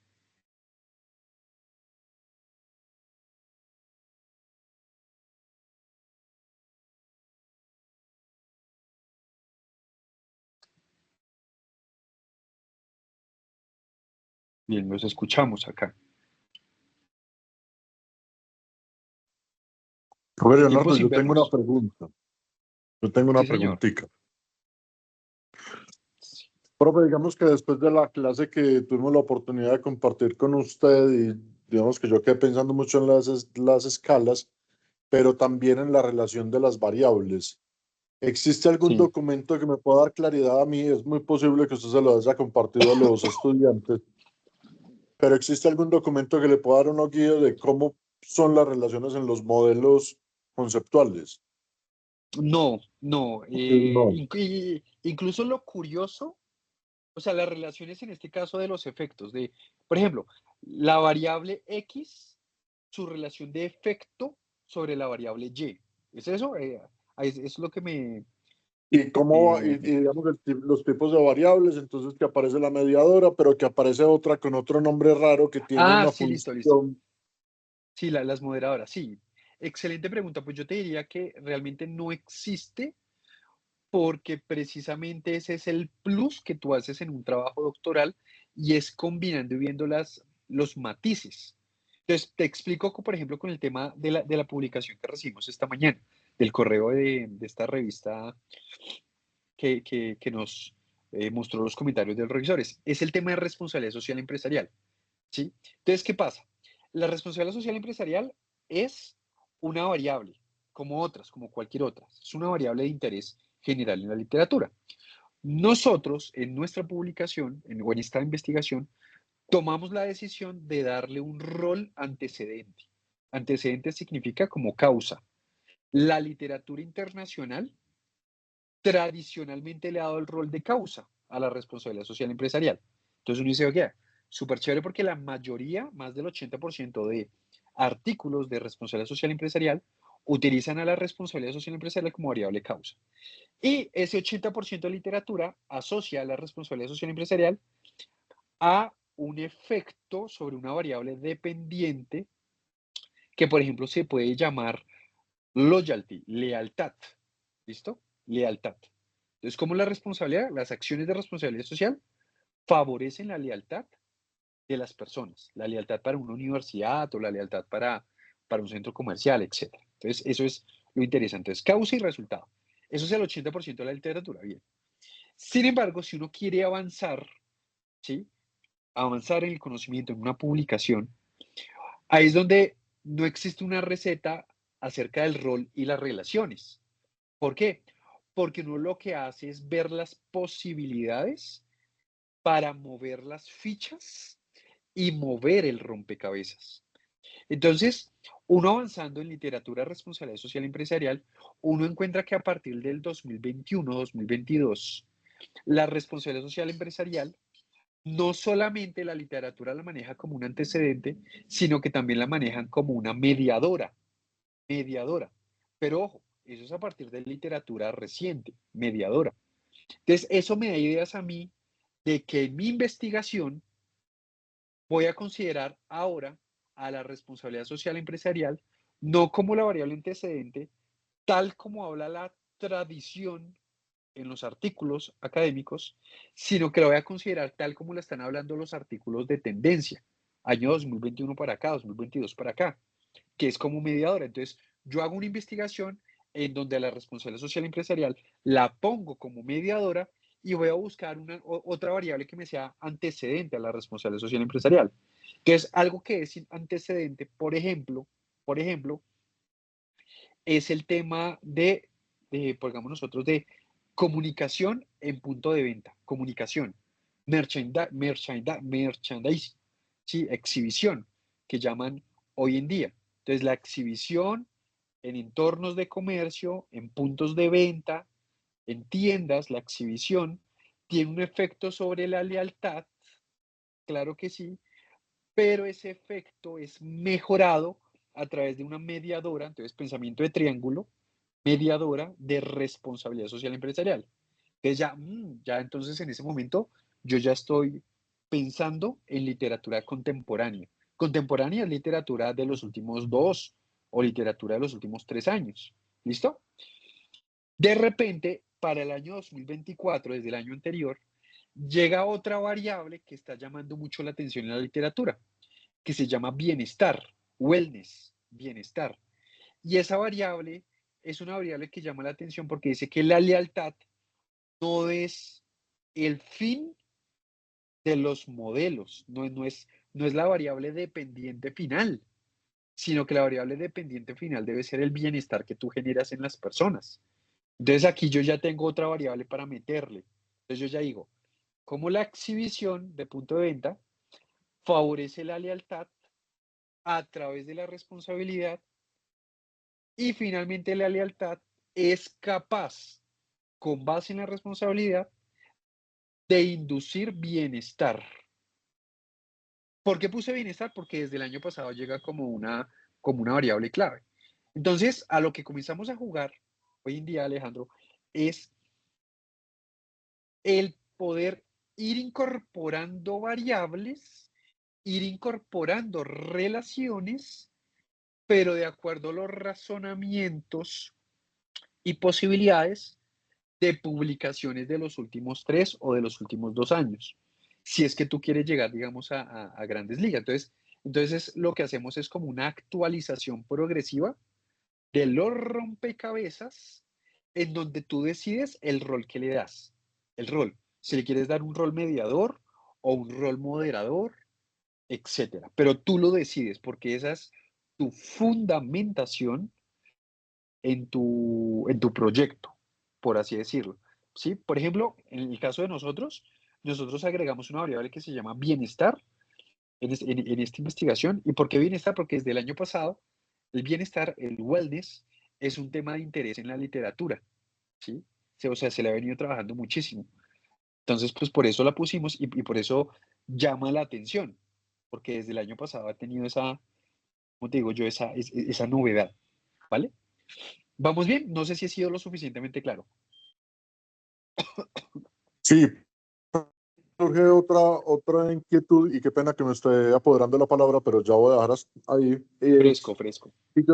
Bien, los escuchamos acá. Oye, Tiempo Leonardo, sin yo tengo una vernos. pregunta. Yo tengo una Sí, señor. preguntita. Profe, digamos que después de la clase que tuvimos la oportunidad de compartir con usted y digamos que yo quedé pensando mucho en las escalas, pero también en la relación de las variables. ¿Existe algún Sí. documento que me pueda dar claridad a mí? Es muy posible que usted se lo haya compartido a los estudiantes, pero ¿existe algún documento que le pueda dar una guía de cómo son las relaciones en los modelos conceptuales? No, no. No. Incluso lo curioso, o sea, las relaciones en este caso de los efectos, por ejemplo, la variable X, su relación de efecto sobre la variable Y. ¿Es eso? Eso es lo que me... Y cómo, y me- digamos los tipos de variables, entonces que aparece la mediadora, pero que aparece otra con otro nombre raro que tiene Ah, una sí, listo, listo. función. Sí, las moderadoras, sí. Excelente pregunta. Pues yo te diría que realmente no existe porque precisamente ese es el plus que tú haces en un trabajo doctoral y es combinando y viendo los matices. Entonces, te explico, por ejemplo, con el tema de la publicación que recibimos esta mañana, del correo de esta revista que nos mostró los comentarios de los revisores. Es el tema de responsabilidad social empresarial, ¿sí? Entonces, ¿qué pasa? La responsabilidad social empresarial es una variable, como otras, como cualquier otra. Es una variable de interés general en la literatura. Nosotros, en nuestra publicación, o en esta investigación, tomamos la decisión de darle un rol antecedente. Antecedente significa como causa. La literatura internacional tradicionalmente le ha dado el rol de causa a la responsabilidad social empresarial. Entonces uno dice, oye, súper chévere porque la mayoría, más del 80% de artículos de responsabilidad social empresarial utilizan a la responsabilidad social empresarial como variable causa. Y ese 80% de literatura asocia a la responsabilidad social empresarial a un efecto sobre una variable dependiente que, por ejemplo, se puede llamar loyalty, lealtad. ¿Listo? Lealtad. Entonces, ¿cómo la responsabilidad, las acciones de responsabilidad social favorecen la lealtad de las personas? La lealtad para una universidad o la lealtad para un centro comercial, etc. Entonces, eso es lo interesante. Es causa y resultado. Eso es el 80% de la literatura. Bien. Sin embargo, si uno quiere avanzar, ¿sí? Avanzar en el conocimiento, en una publicación, ahí es donde no existe una receta acerca del rol y las relaciones. ¿Por qué? Porque uno lo que hace es ver las posibilidades para mover las fichas y mover el rompecabezas. Entonces, uno avanzando en literatura de responsabilidad social empresarial, uno encuentra que a partir del 2021-2022, la responsabilidad social empresarial no solamente la literatura la maneja como un antecedente, sino que también la manejan como una mediadora, mediadora. Pero ojo, eso es a partir de literatura reciente, mediadora. Entonces, eso me da ideas a mí de que en mi investigación voy a considerar ahora a la responsabilidad social empresarial no como la variable antecedente, tal como habla la tradición en los artículos académicos, sino que lo voy a considerar tal como lo están hablando los artículos de tendencia, año 2021 para acá, 2022 para acá, que es como mediadora. Entonces, yo hago una investigación en donde la responsabilidad social empresarial la pongo como mediadora y voy a buscar otra variable que me sea antecedente a la responsabilidad social empresarial. Entonces, algo que es antecedente, por ejemplo, es el tema pongamos nosotros, de comunicación en punto de venta, comunicación, merchandising, ¿sí? Exhibición, que llaman hoy en día. Entonces, la exhibición en entornos de comercio, en puntos de venta, en tiendas, la exhibición tiene un efecto sobre la lealtad, claro que sí, pero ese efecto es mejorado a través de una mediadora, entonces pensamiento de triángulo, mediadora de responsabilidad social empresarial. Entonces ya, ya entonces en ese momento yo ya estoy pensando en literatura contemporánea. Contemporánea es literatura de los últimos 2 o literatura de los últimos 3 años. ¿Listo? De repente, para el año 2024, desde el año anterior, llega otra variable que está llamando mucho la atención en la literatura, que se llama bienestar, wellness, bienestar. Y esa variable es una variable que llama la atención porque dice que la lealtad no es el fin de los modelos, no es la variable dependiente final, sino que la variable dependiente final debe ser el bienestar que tú generas en las personas. Entonces aquí yo ya tengo otra variable para meterle. Entonces yo ya digo, ¿cómo la exhibición de punto de venta favorece la lealtad a través de la responsabilidad? Y finalmente la lealtad es capaz, con base en la responsabilidad, de inducir bienestar. ¿Por qué puse bienestar? Porque desde el año pasado llega como una variable clave. Entonces, a lo que comenzamos a jugar hoy en día, Alejandro, es el poder ir incorporando variables, ir incorporando relaciones, pero de acuerdo a los razonamientos y posibilidades de publicaciones de los últimos 3 o de los últimos 2 años. Si es que tú quieres llegar, digamos, a grandes ligas. Entonces, lo que hacemos es como una actualización progresiva de los rompecabezas en donde tú decides el rol que le das. El rol. Si le quieres dar un rol mediador o un rol moderador, etcétera. Pero tú lo decides porque esa es tu fundamentación en tu proyecto, por así decirlo. ¿Sí? Por ejemplo, en el caso de nosotros agregamos una variable que se llama bienestar en esta investigación. ¿Y por qué bienestar? Porque desde el año pasado, el bienestar, el wellness, es un tema de interés en la literatura. ¿Sí? O sea, se le ha venido trabajando muchísimo. Entonces, pues por eso la pusimos y por eso llama la atención, porque desde el año pasado ha tenido esa, como te digo yo, esa novedad. ¿Vale? ¿Vamos bien? No sé si he sido lo suficientemente claro. Sí, surge otra inquietud y qué pena que me esté apoderando de la palabra, pero ya voy a dejar ahí. Fresco, fresco. Si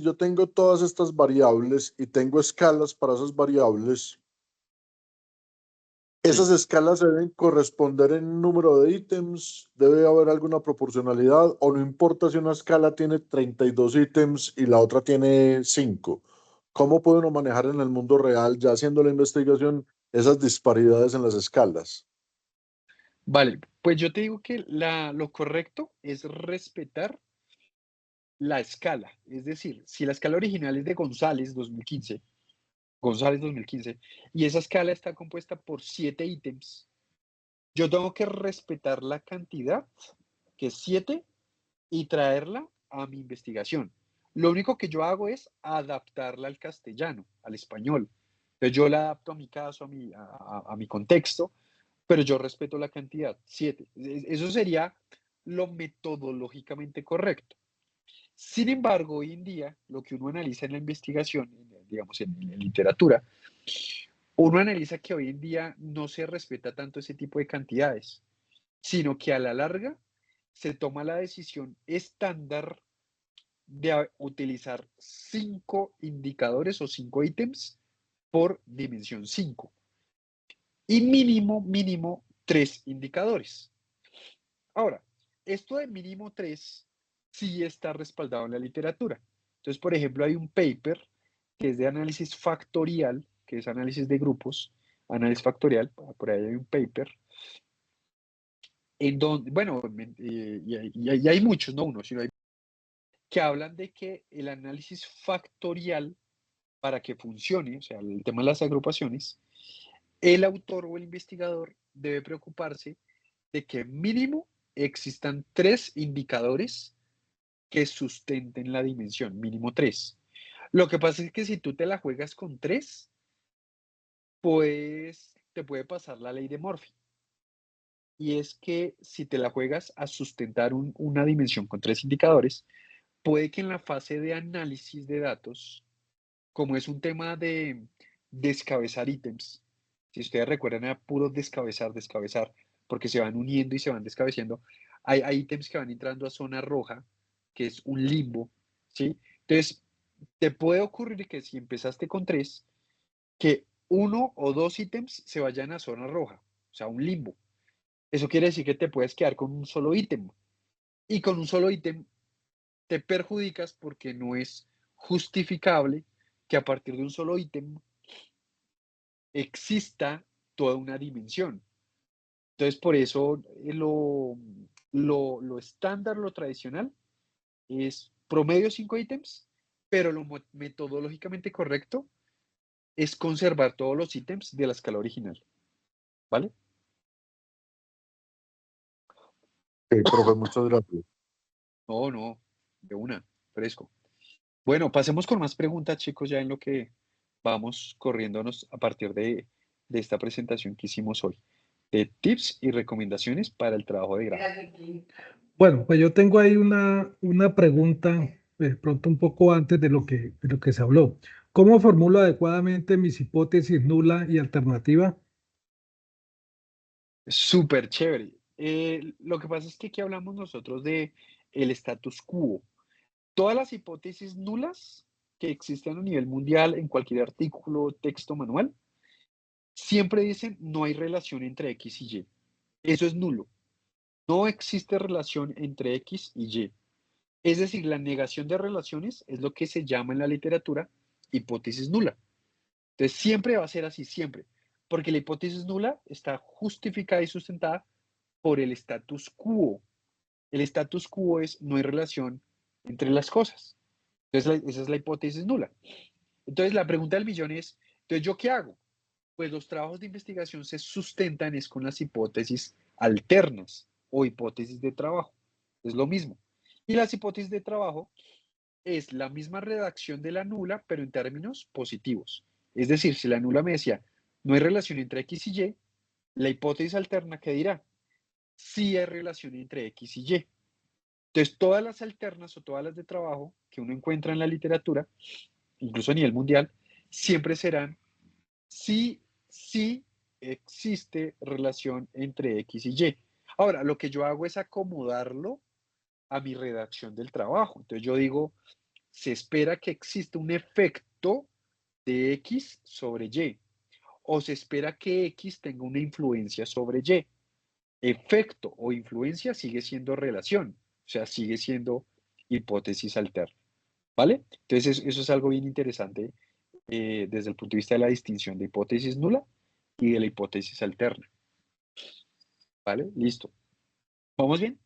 yo tengo todas estas variables y tengo escalas para esas variables, esas Sí. escalas deben corresponder en número de ítems, debe haber alguna proporcionalidad, o no importa si una escala tiene 32 ítems y la otra tiene 5. ¿Cómo puede uno manejar en el mundo real, ya haciendo la investigación, esas disparidades en las escalas? Vale, pues yo te digo que lo correcto es respetar la escala. Es decir, si la escala original es de González 2015, y esa escala está compuesta por 7 ítems, yo tengo que respetar la cantidad, que es 7, y traerla a mi investigación. Lo único que yo hago es adaptarla al castellano, al español. Entonces yo la adapto a mi caso, a mi contexto, pero yo respeto la cantidad, 7. Eso sería lo metodológicamente correcto. Sin embargo, hoy en día, lo que uno analiza en la investigación, digamos en literatura, uno analiza que hoy en día no se respeta tanto ese tipo de cantidades, sino que a la larga se toma la decisión estándar de utilizar 5 indicadores o 5 ítems por dimensión 5 y mínimo 3 indicadores. Ahora, esto de mínimo 3 sí está respaldado en la literatura. Entonces, por ejemplo, hay un paper que es de análisis factorial, que es análisis de grupos, análisis factorial, por ahí hay un paper, en donde, bueno, y hay muchos, no uno, sino hay que hablan de que el análisis factorial, para que funcione, o sea, el tema de las agrupaciones, el autor o el investigador debe preocuparse de que mínimo existan 3 indicadores que sustenten la dimensión, mínimo 3. Lo que pasa es que si tú te la juegas con 3, pues te puede pasar la ley de Murphy. Y es que si te la juegas a sustentar una dimensión con 3 indicadores, puede que en la fase de análisis de datos, como es un tema de descabezar ítems, si ustedes recuerdan, era puro descabezar, porque se van uniendo y se van descabezando. Hay ítems que van entrando a zona roja, que es un limbo, ¿sí? Entonces, te puede ocurrir que si empezaste con 3, que 1 o 2 ítems se vayan a zona roja, o sea, un limbo. Eso quiere decir que te puedes quedar con un solo ítem. Y con un solo ítem te perjudicas porque no es justificable que a partir de un solo ítem exista toda una dimensión. Entonces, por eso lo estándar, lo tradicional, es promedio 5 ítems, pero lo metodológicamente correcto es conservar todos los ítems de la escala original. ¿Vale? Sí, profe, muchas gracias. No, no, de una, fresco. Bueno, pasemos con más preguntas, chicos, ya en lo que vamos corriéndonos a partir de esta presentación que hicimos hoy, de tips y recomendaciones para el trabajo de grado. Bueno, pues yo tengo ahí una pregunta, pronto un poco antes de lo que se habló. ¿Cómo formulo adecuadamente mis hipótesis nula y alternativa? Súper chévere. Lo que pasa es que aquí hablamos nosotros de el status quo. Todas las hipótesis nulas que existen a nivel mundial en cualquier artículo, texto, manual, siempre dicen no hay relación entre X y Y. Eso es nulo. No existe relación entre X y Y. Es decir, la negación de relaciones es lo que se llama en la literatura hipótesis nula. Entonces, siempre va a ser así, siempre. Porque la hipótesis nula está justificada y sustentada por el status quo. El status quo es no hay relación entre las cosas. Entonces, esa es la hipótesis nula. Entonces, la pregunta del millón es, entonces, ¿yo qué hago? Pues los trabajos de investigación se sustentan es con las hipótesis alternas o hipótesis de trabajo. Es lo mismo. Y las hipótesis de trabajo es la misma redacción de la nula, pero en términos positivos. Es decir, si la nula me decía, no hay relación entre X y Y, la hipótesis alterna que dirá, sí hay relación entre X y Y. Entonces, todas las alternas o todas las de trabajo que uno encuentra en la literatura, incluso a nivel mundial, siempre serán sí, sí existe relación entre X y Y. Ahora, lo que yo hago es acomodarlo a mi redacción del trabajo. Entonces yo digo, se espera que exista un efecto de X sobre Y, o se espera que X tenga una influencia sobre Y. Efecto o influencia sigue siendo relación, o sea, sigue siendo hipótesis alterna, ¿vale? Entonces eso es algo bien interesante desde el punto de vista de la distinción de hipótesis nula y de la hipótesis alterna, ¿vale? Listo. ¿Vamos bien?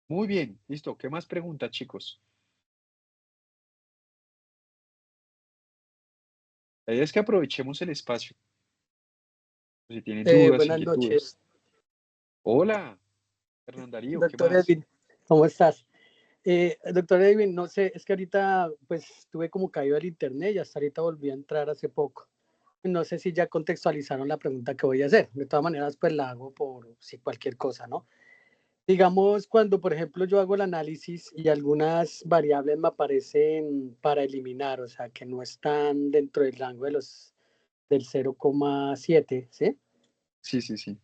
Muy bien, listo. ¿Qué más preguntas, chicos? La idea es que aprovechemos el espacio. Si tienen dudas, Buenas inquietudes. noches, Hola, Hernán Darío, ¿qué doctor más? Edwin. ¿Cómo estás? Doctor Edwin, no sé, es que ahorita pues estuve como caído al internet y hasta ahorita volví a entrar hace poco. No sé si ya contextualizaron la pregunta que voy a hacer. De todas maneras, pues la hago por si cualquier cosa, ¿no? Digamos, cuando por ejemplo yo hago el análisis y algunas variables me aparecen para eliminar, o sea, que no están dentro del rango de del 0,7, ¿sí? Sí, sí, sí.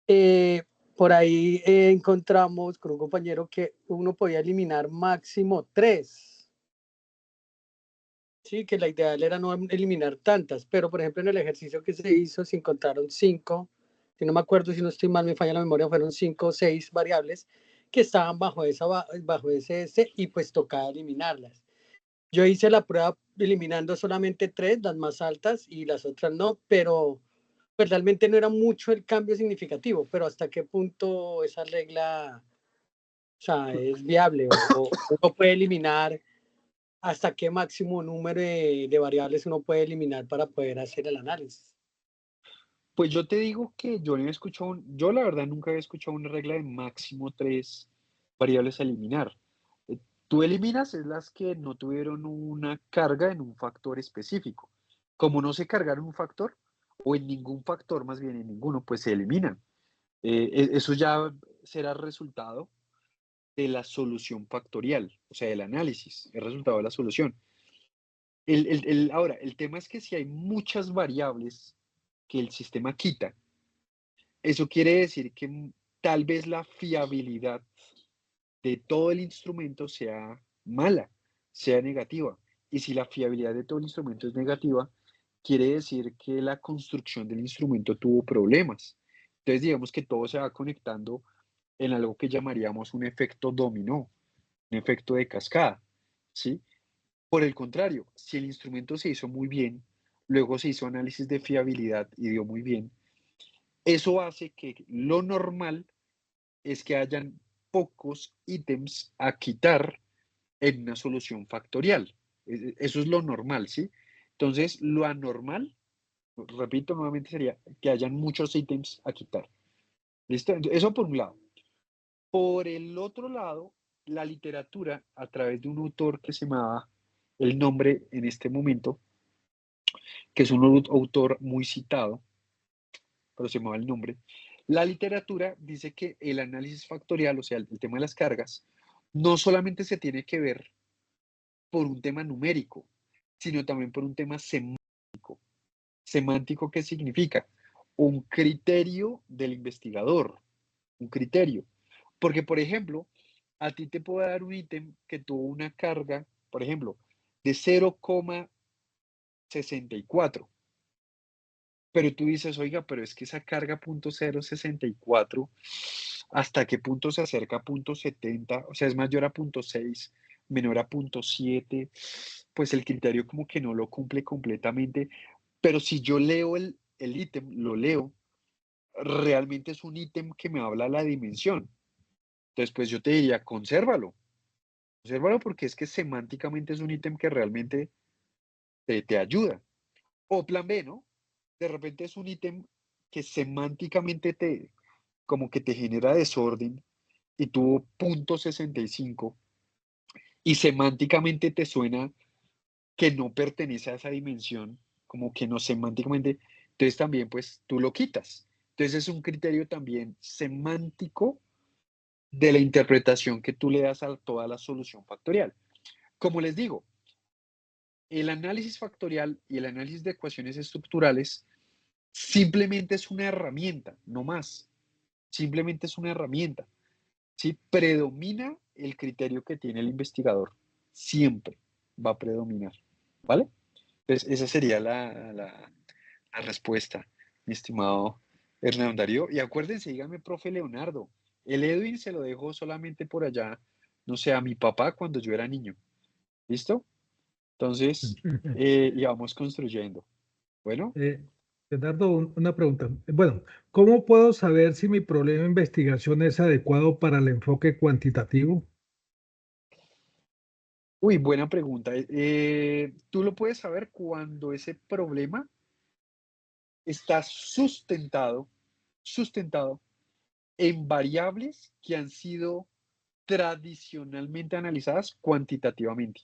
Eh, por ahí encontramos con un compañero que uno podía eliminar máximo 3. Sí, que la ideal era no eliminar tantas, pero por ejemplo en el ejercicio que se hizo se encontraron 5, si no me acuerdo, si no estoy mal, me falla la memoria, fueron 5 o 6 variables que estaban bajo ese y pues tocaba eliminarlas. Yo hice la prueba eliminando solamente 3, las más altas, y las otras no, pero pues realmente no era mucho el cambio significativo, pero hasta qué punto esa regla, o sea, es viable o uno puede eliminar, hasta qué máximo número de variables uno puede eliminar para poder hacer el análisis. Pues yo te digo que yo no he escuchado, yo la verdad nunca había escuchado una regla de máximo 3 variables a eliminar. Tú eliminas es las que no tuvieron una carga en un factor específico. Como no se cargaron un factor, o en ningún factor, más bien en ninguno, pues se eliminan. Eso ya será resultado de la solución factorial, o sea, del análisis, el resultado de la solución. Ahora, el tema es que si hay muchas variables que el sistema quita, eso quiere decir que tal vez la fiabilidad de todo el instrumento sea mala, sea negativa. Y si la fiabilidad de todo el instrumento es negativa, quiere decir que la construcción del instrumento tuvo problemas. Entonces, digamos que todo se va conectando en algo que llamaríamos un efecto dominó, un efecto de cascada, ¿sí? Por el contrario, si el instrumento se hizo muy bien, luego se hizo análisis de fiabilidad y dio muy bien, eso hace que lo normal es que hayan pocos ítems a quitar en una solución factorial. Eso es lo normal, ¿sí? Entonces, lo anormal, repito nuevamente, sería que hayan muchos ítems a quitar. ¿Listo? Eso por un lado. Por el otro lado, la literatura, a través de un autor que se llamaba el nombre en este momento, que es un autor muy citado, pero se me va el nombre. La literatura dice que el análisis factorial, o sea, el tema de las cargas, no solamente se tiene que ver por un tema numérico, sino también por un tema semántico. ¿Semántico qué significa? Un criterio del investigador, un criterio. Porque, por ejemplo, a ti te puede dar un ítem que tuvo una carga, por ejemplo, de 0,64. Pero tú dices, oiga, pero es que esa carga .064, ¿hasta qué punto se acerca a .70? O sea, es mayor a .6, menor a .7. Pues el criterio como que no lo cumple completamente. Pero si yo leo el ítem, lo leo, realmente es un ítem que me habla la dimensión. Entonces, pues yo te diría, consérvalo. Consérvalo porque es que semánticamente es un ítem que realmente te ayuda. O plan B, ¿no? De repente es un ítem que semánticamente como que te genera desorden y tuvo .65 y semánticamente te suena que no pertenece a esa dimensión, como que no semánticamente, entonces también pues tú lo quitas. Entonces es un criterio también semántico de la interpretación que tú le das a toda la solución factorial. Como les digo, el análisis factorial y el análisis de ecuaciones estructurales simplemente es una herramienta, no más. Simplemente es una herramienta. ¿Sí? Predomina el criterio que tiene el investigador. Siempre va a predominar. ¿Vale? Entonces, esa sería la respuesta, mi estimado Hernán Darío. Y acuérdense, dígame, profe Leonardo, el Edwin se lo dejo solamente por allá, no sé, a mi papá cuando yo era niño. ¿Listo? Entonces, y vamos construyendo. Bueno, Eh, Leonardo, una pregunta. Bueno, ¿cómo puedo saber si mi problema de investigación es adecuado para el enfoque cuantitativo? uy, buena pregunta. Tú lo puedes saber cuando ese problema está sustentado en variables que han sido tradicionalmente analizadas cuantitativamente.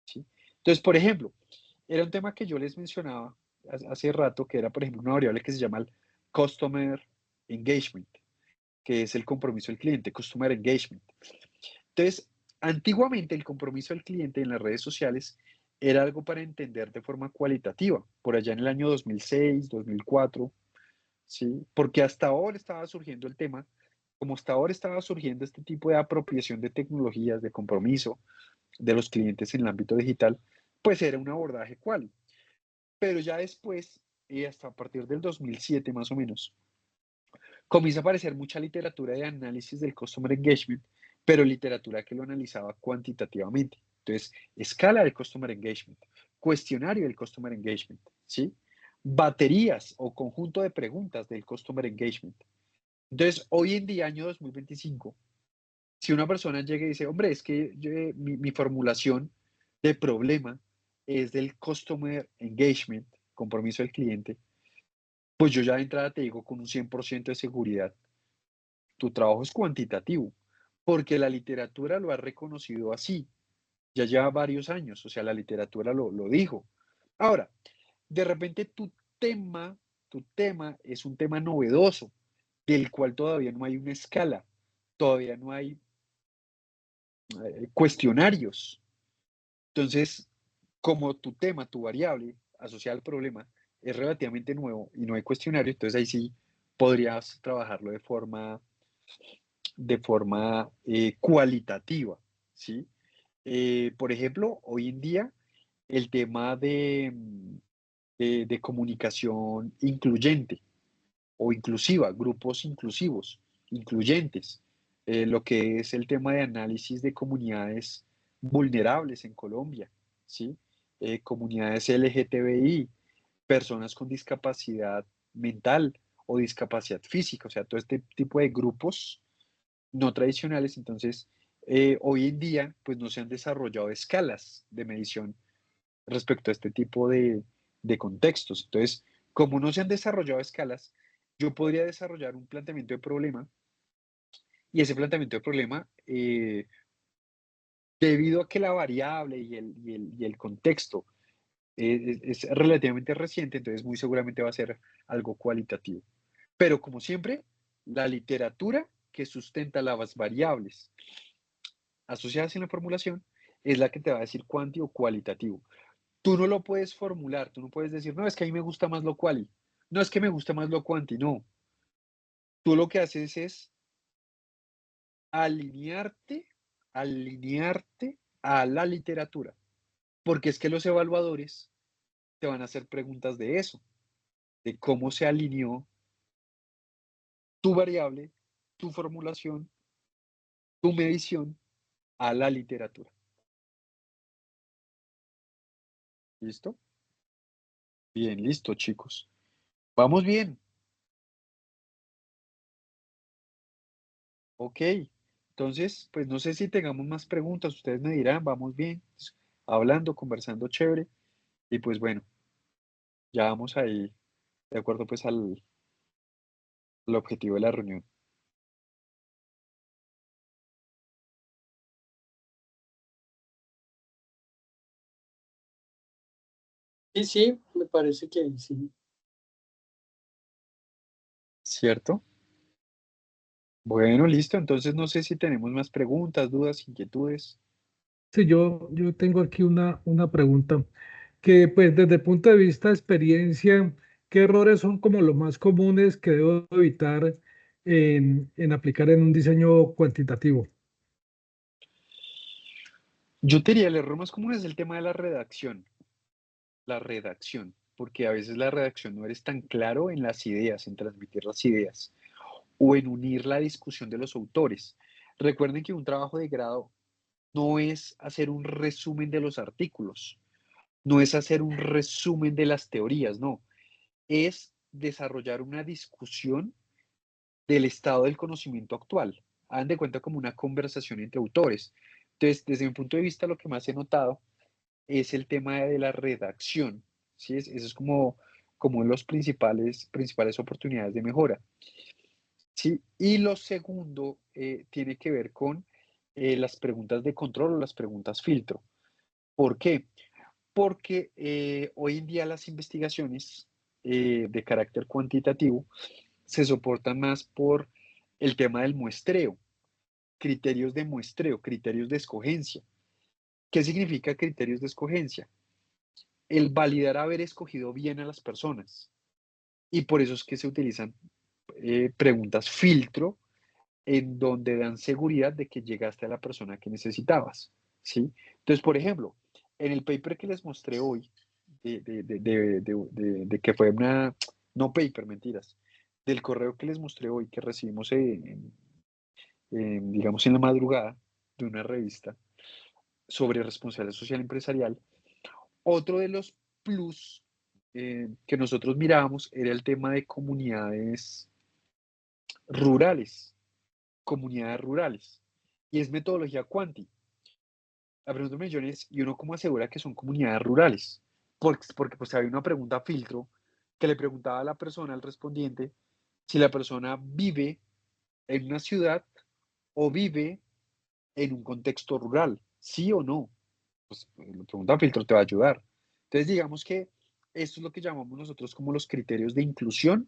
¿Sí? Entonces, por ejemplo, era un tema que yo les mencionaba hace rato, que era, por ejemplo, una variable que se llama el Customer Engagement, que es el compromiso del cliente, Customer Engagement. Entonces, antiguamente el compromiso del cliente en las redes sociales era algo para entender de forma cualitativa, por allá en el año 2006, 2004, ¿sí? Porque hasta ahora estaba surgiendo el tema, como hasta ahora estaba surgiendo este tipo de apropiación de tecnologías, de compromiso de los clientes en el ámbito digital, pues era un abordaje cual. Pero ya después, y hasta a partir del 2007 más o menos, comienza a aparecer mucha literatura de análisis del Customer Engagement, pero literatura que lo analizaba cuantitativamente. Entonces, escala del Customer Engagement, cuestionario del Customer Engagement, ¿sí? Baterías o conjunto de preguntas del Customer Engagement. Entonces, hoy en día, año 2025, si una persona llega y dice, hombre, es que mi formulación de problema es del Customer Engagement, compromiso del cliente, pues yo ya de entrada te digo con un 100% de seguridad, tu trabajo es cuantitativo, porque la literatura lo ha reconocido así, ya lleva varios años, o sea, la literatura lo dijo. Ahora, de repente tu tema es un tema novedoso, del cual todavía no hay una escala, todavía no hay cuestionarios. Entonces, como tu tema, tu variable asociada al problema es relativamente nuevo y no hay cuestionario, entonces ahí sí podrías trabajarlo de forma cualitativa, ¿sí? Por ejemplo, hoy en día el tema de comunicación incluyente o inclusiva, grupos inclusivos, incluyentes, lo que es el tema de análisis de comunidades vulnerables en Colombia, ¿sí? Comunidades LGTBI, personas con discapacidad mental o discapacidad física, o sea, todo este tipo de grupos no tradicionales. Entonces, hoy en día, pues no se han desarrollado escalas de medición respecto a este tipo de contextos. Entonces, como no se han desarrollado escalas, yo podría desarrollar un planteamiento de problema y ese planteamiento de problema, debido a que la variable y el contexto es relativamente reciente, entonces muy seguramente va a ser algo cualitativo. Pero como siempre, la literatura que sustenta las variables asociadas en la formulación es la que te va a decir cuanti o cualitativo. Tú no lo puedes formular, tú no puedes decir, no, es que a mí me gusta más lo quali, no es que me gusta más lo cuanti, no. Tú lo que haces es alinearte a la literatura, porque es que los evaluadores te van a hacer preguntas de eso, de cómo se alineó tu variable, tu formulación, tu medición a la literatura. ¿Listo? Bien, listo, chicos. Vamos bien. Ok. Entonces, pues no sé si tengamos más preguntas. Ustedes me dirán, vamos bien, hablando, conversando chévere. Y pues bueno, ya vamos ahí, de acuerdo pues al objetivo de la reunión. Sí, sí, me parece que sí. ¿Cierto? Bueno, listo. Entonces no sé si tenemos más preguntas, dudas, inquietudes. Sí, yo tengo aquí una pregunta que pues desde el punto de vista de experiencia, ¿qué errores son como los más comunes que debo evitar en aplicar en un diseño cuantitativo? Yo te diría, el error más común es el tema de la redacción, porque a veces la redacción no eres tan claro en las ideas, en transmitir las ideas o en unir la discusión de los autores. Recuerden que un trabajo de grado no es hacer un resumen de los artículos, no es hacer un resumen de las teorías, no, es desarrollar una discusión del estado del conocimiento actual. Hagan de cuenta como una conversación entre autores. Entonces, desde mi punto de vista, lo que más he notado es el tema de la redacción. ¿Sí? Eso es como los principales oportunidades de mejora. ¿Sí? Y lo segundo tiene que ver con las preguntas de control o las preguntas filtro. ¿Por qué? Porque hoy en día las investigaciones de carácter cuantitativo se soportan más por el tema del muestreo, criterios de muestreo, criterios de escogencia. ¿Qué significa criterios de escogencia? El validar haber escogido bien a las personas. Y por eso es que se utilizan preguntas filtro en donde dan seguridad de que llegaste a la persona que necesitabas. ¿Sí? Entonces, por ejemplo, en el paper que les mostré hoy, de que fue una, no paper, mentiras, del correo que les mostré hoy que recibimos digamos, en la madrugada de una revista sobre responsabilidad social empresarial, otro de los plus que nosotros mirábamos era el tema de rurales, comunidades rurales. Y es metodología Quanti. La pregunta de millones, ¿y uno cómo asegura que son comunidades rurales? Porque pues había una pregunta filtro que le preguntaba a la persona, al respondiente, si la persona vive en una ciudad o vive en un contexto rural, sí o no. Pues la pregunta filtro te va a ayudar. Entonces, digamos que esto es lo que llamamos nosotros como los criterios de inclusión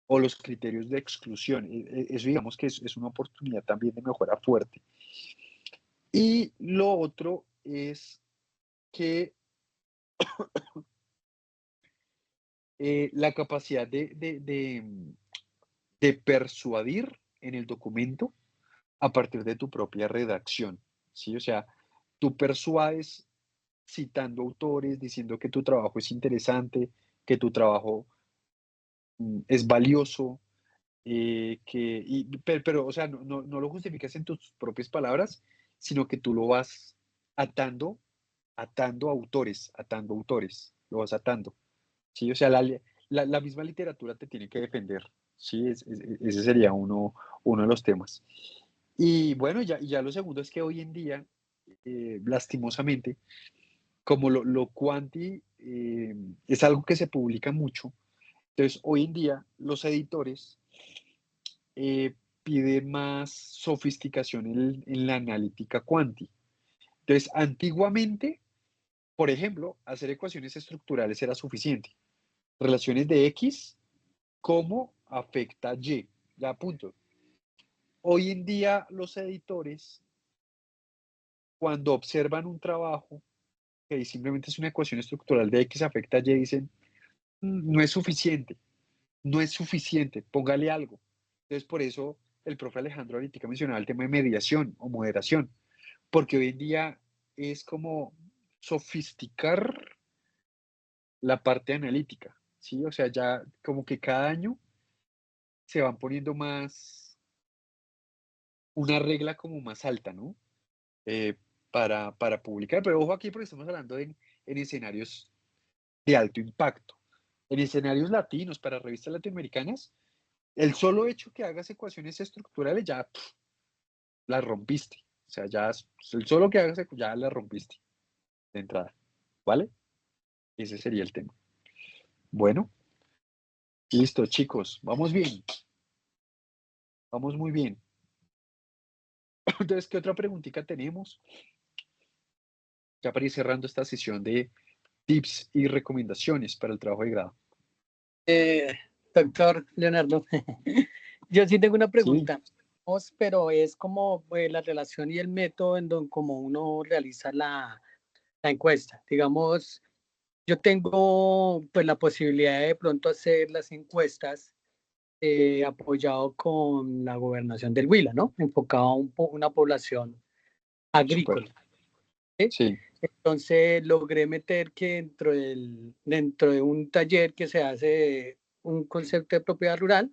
o los criterios de exclusión. Eso digamos que es una oportunidad también de mejora fuerte. Y lo otro es que la capacidad de persuadir en el documento a partir de tu propia redacción, ¿sí? O sea, tú persuades citando autores, diciendo que tu trabajo es interesante, que tu trabajo es valioso, pero, o sea, no lo justificas en tus propias palabras, sino que tú lo vas atando autores, lo vas atando, ¿sí? O sea, la misma literatura te tiene que defender, ¿sí? Ese sería uno de los temas. Y bueno, ya lo segundo es que hoy en día, lastimosamente, como lo quanti es algo que se publica mucho, entonces hoy en día los editores piden más sofisticación en la analítica quanti. Entonces, antiguamente, por ejemplo, hacer ecuaciones estructurales era suficiente. Relaciones de X como afecta Y, ya punto. Hoy en día los editores, cuando observan un trabajo que simplemente es una ecuación estructural de X afecta a Y, dicen, no es suficiente, no es suficiente, póngale algo. Entonces, por eso el profe Alejandro ahorita mencionaba el tema de mediación o moderación, porque hoy en día es como sofisticar la parte analítica, ¿sí? O sea, ya como que cada año se van poniendo más, una regla como más alta, ¿no? Eh, para publicar, pero ojo aquí porque estamos hablando en escenarios de alto impacto. En escenarios latinos, para revistas latinoamericanas, el solo hecho que hagas ecuaciones estructurales ya la rompiste. O sea, ya el solo que hagas ya la rompiste de entrada. ¿Vale? Ese sería el tema. Bueno, listo, chicos. Vamos bien. Vamos muy bien. Entonces, ¿qué otra preguntita tenemos? Ya para ir cerrando esta sesión de tips y recomendaciones para el trabajo de grado. Doctor Leonardo, yo sí tengo una Sí, pregunta, pero es como la relación y el método en donde como uno realiza la encuesta. Digamos, yo tengo pues la posibilidad de pronto hacer las encuestas apoyado con la gobernación del Huila, ¿no? Enfocado a una población súper. agrícola. ¿Sí? Sí, Entonces logré meter que dentro de un taller que se hace un concepto de propiedad rural,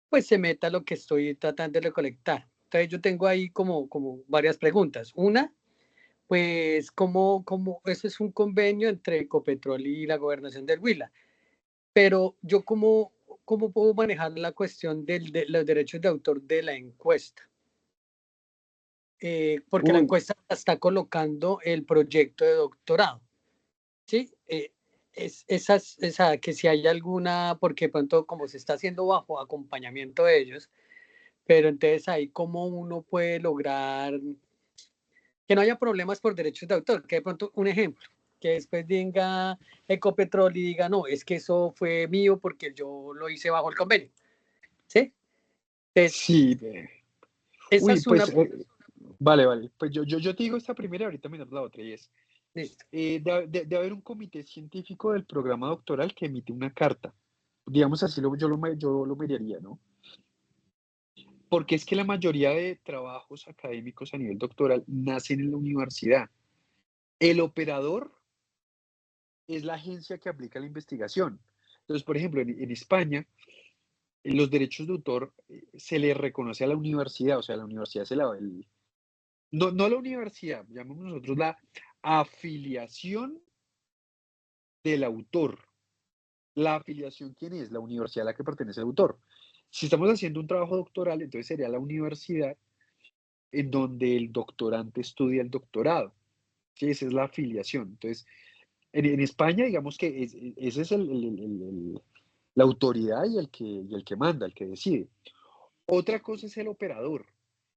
pues se meta lo que estoy tratando de recolectar. Entonces yo tengo ahí como varias preguntas. Una, pues como eso es un convenio entre Ecopetrol y la gobernación del Huila, pero yo cómo puedo manejar la cuestión de los derechos de autor de la encuesta. Porque la uy, encuesta está colocando el proyecto de doctorado. Sí, esa que si hay alguna, porque de pronto como se está haciendo bajo acompañamiento de ellos, pero entonces ahí cómo uno puede lograr que no haya problemas por derechos de autor, que de pronto un ejemplo, que después diga Ecopetrol y diga, no, es que eso fue mío porque yo lo hice bajo el convenio, ¿sí? Entonces, sí. esa Uy, es una, pues, vale, vale. Pues yo te digo esta primera y ahorita me das la otra y es, listo. de haber un comité científico del programa doctoral que emite una carta. Digamos así, yo lo miraría, ¿no? Porque es que la mayoría de trabajos académicos a nivel doctoral nacen en la universidad. El operador es la agencia que aplica la investigación. Entonces, por ejemplo, en España, los derechos de autor se le reconoce a la universidad, o sea, la universidad se la, no la universidad, llamamos nosotros la afiliación del autor. La afiliación, ¿quién es? La universidad a la que pertenece el autor. Si estamos haciendo un trabajo doctoral, entonces sería la universidad en donde el doctorante estudia el doctorado. Sí, esa es la afiliación. Entonces, en España, digamos que ese es la autoridad y el que manda, el que decide. Otra cosa es el operador.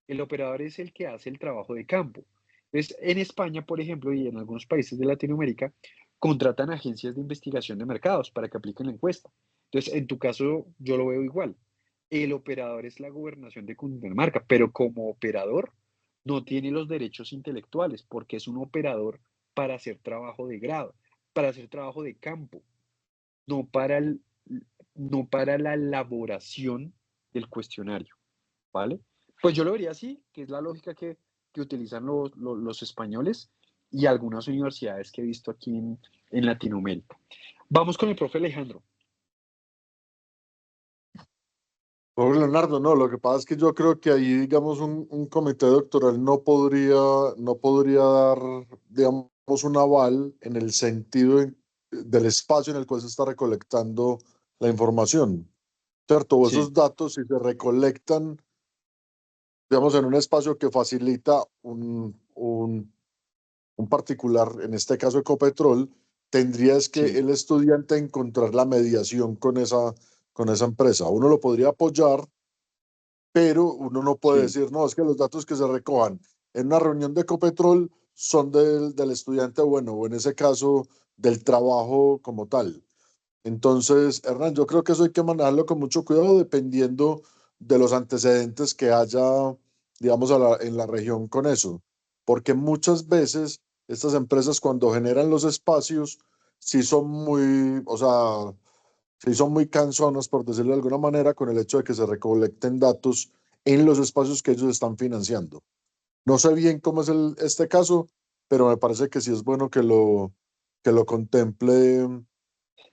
El operador es el que hace el trabajo de campo. Entonces, en España, por ejemplo, y en algunos países de Latinoamérica, contratan agencias de investigación de mercados para que apliquen la encuesta. Entonces, en tu caso, yo lo veo igual. El operador es la gobernación de Cundinamarca, pero como operador no tiene los derechos intelectuales porque es un operador para hacer trabajo de grado, para hacer trabajo de campo, no para, no para la elaboración del cuestionario, ¿vale? Pues yo lo vería así, que es la lógica que utilizan los españoles y algunas universidades que he visto aquí en Latinoamérica. Vamos con el profe Alejandro. Pobre Leonardo, no, lo que pasa es que yo creo que ahí, digamos, un comité doctoral no podría dar, digamos, un aval en el sentido del espacio en el cual se está recolectando la información, ¿cierto? O Sí, esos datos, si se recolectan, digamos, en un espacio que facilita un particular, en este caso Ecopetrol, tendrías que sí, el estudiante encontrar la mediación con esa empresa. Uno lo podría apoyar, pero uno no puede sí, decir, no, es que los datos que se recojan en una reunión de Ecopetrol son del estudiante, bueno, o en ese caso del trabajo como tal. Entonces, Hernán, yo creo que eso hay que manejarlo con mucho cuidado dependiendo de los antecedentes que haya, digamos, en la región con eso. Porque muchas veces estas empresas cuando generan los espacios, sí son muy, o sea, sí son muy cansonas, por decirlo de alguna manera, con el hecho de que se recolecten datos en los espacios que ellos están financiando. No sé bien cómo es este caso, pero me parece que sí es bueno que lo contemple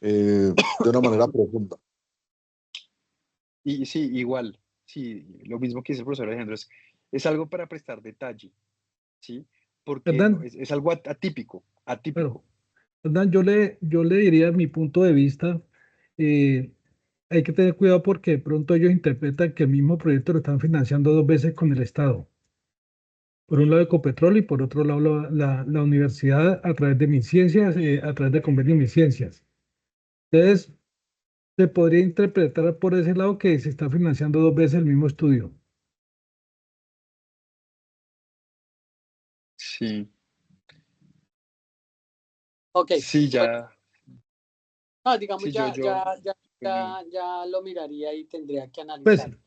de una manera profunda. Y sí, igual, sí, lo mismo que dice el profesor Alejandro, es algo para prestar detalle, ¿sí? Porque no, ¿Verdad? es algo atípico, Bueno, atípico. ¿verdad? Yo le diría mi punto de vista, eh, hay que tener cuidado porque de pronto ellos interpretan que el mismo proyecto lo están financiando dos veces con el Estado. Por un lado Ecopetrol y por otro lado la universidad a través de mis ciencias, a través de convenio mis ciencias. Entonces, se podría interpretar por ese lado que se está financiando dos veces el mismo estudio. Sí, Ok, sí, bueno, ya, no, digamos, sí, yo, opinión. ya lo miraría y tendría que Pues, analizarlo.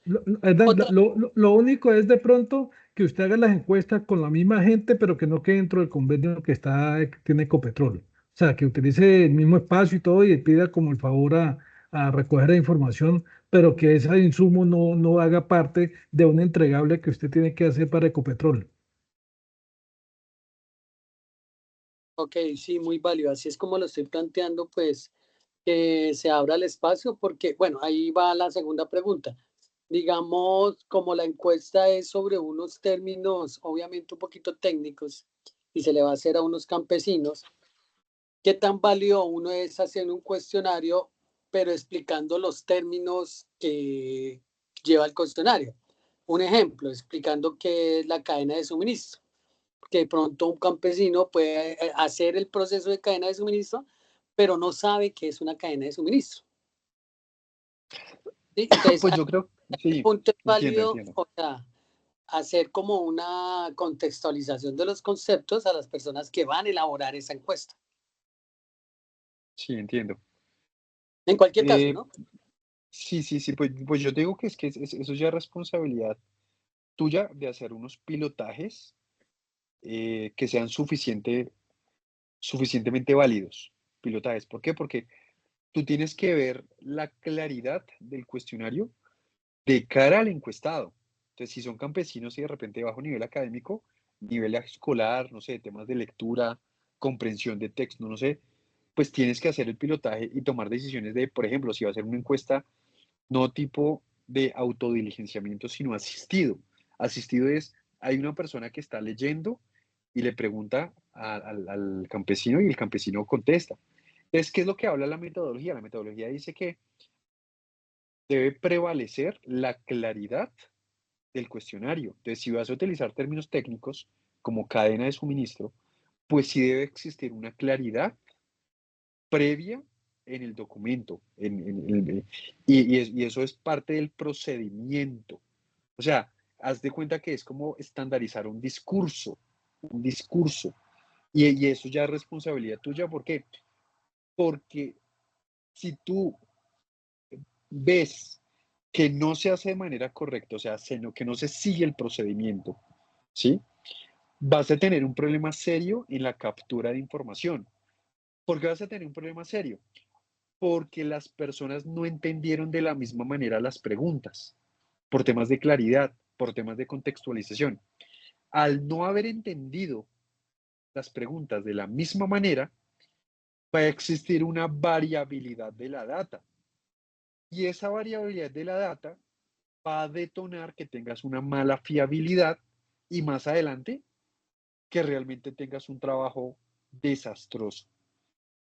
¿verdad? Otra, Lo único es de pronto que usted haga las encuestas con la misma gente, pero que no quede dentro del convenio que tiene Ecopetrol. O sea, que utilice el mismo espacio y todo y pida como el favor a recoger la información, pero que ese insumo no haga parte de un entregable que usted tiene que hacer para Ecopetrol. ok, sí, muy válido. Así es como lo estoy planteando, pues que se abra el espacio, porque, bueno, ahí va la segunda pregunta. Digamos, como la encuesta es sobre unos términos, obviamente un poquito técnicos, y se le va a hacer a unos campesinos, ¿qué tan válido uno es haciendo un cuestionario, pero explicando los términos que lleva el cuestionario? Un ejemplo, explicando qué es la cadena de suministro, que de pronto un campesino puede hacer el proceso de cadena de suministro, pero no sabe qué es una cadena de suministro. ¿Sí? Entonces, Pues a yo creo, este sí, punto es entiendo, válido, entiendo. o sea, hacer como una contextualización de los conceptos a las personas que van a elaborar esa encuesta. Sí, entiendo. En cualquier caso, Eh, ¿no? sí, sí, sí, pues yo te digo que es que eso ya es responsabilidad tuya de hacer unos pilotajes que sean suficientemente válidos. Pilotajes. ¿Por qué? Porque tú tienes que ver la claridad del cuestionario de cara al encuestado. Entonces, si son campesinos y de repente bajo nivel académico, nivel escolar, no sé, temas de lectura, comprensión de texto, no sé, pues tienes que hacer el pilotaje y tomar decisiones de, por ejemplo, si va a ser una encuesta no tipo de autodiligenciamiento, sino asistido. Asistido es, hay una persona que está leyendo y le pregunta al campesino y el campesino contesta. Entonces, ¿qué es lo que habla la metodología? La metodología dice que debe prevalecer la claridad del cuestionario. Entonces, si vas a utilizar términos técnicos como cadena de suministro, pues sí debe existir una claridad previa en el documento. Y eso es parte del procedimiento. O sea, haz de cuenta que es como estandarizar un discurso. Y eso ya es responsabilidad tuya. ¿Por qué? Porque si tú ves que no se hace de manera correcta, o sea, sino que no se sigue el procedimiento, ¿sí? Vas a tener un problema serio en la captura de información. ¿Por qué vas a tener un problema serio? Porque las personas no entendieron de la misma manera las preguntas, por temas de claridad, por temas de contextualización. Al no haber entendido las preguntas de la misma manera, va a existir una variabilidad de la data. Y esa variabilidad de la data va a detonar que tengas una mala fiabilidad y más adelante que realmente tengas un trabajo desastroso.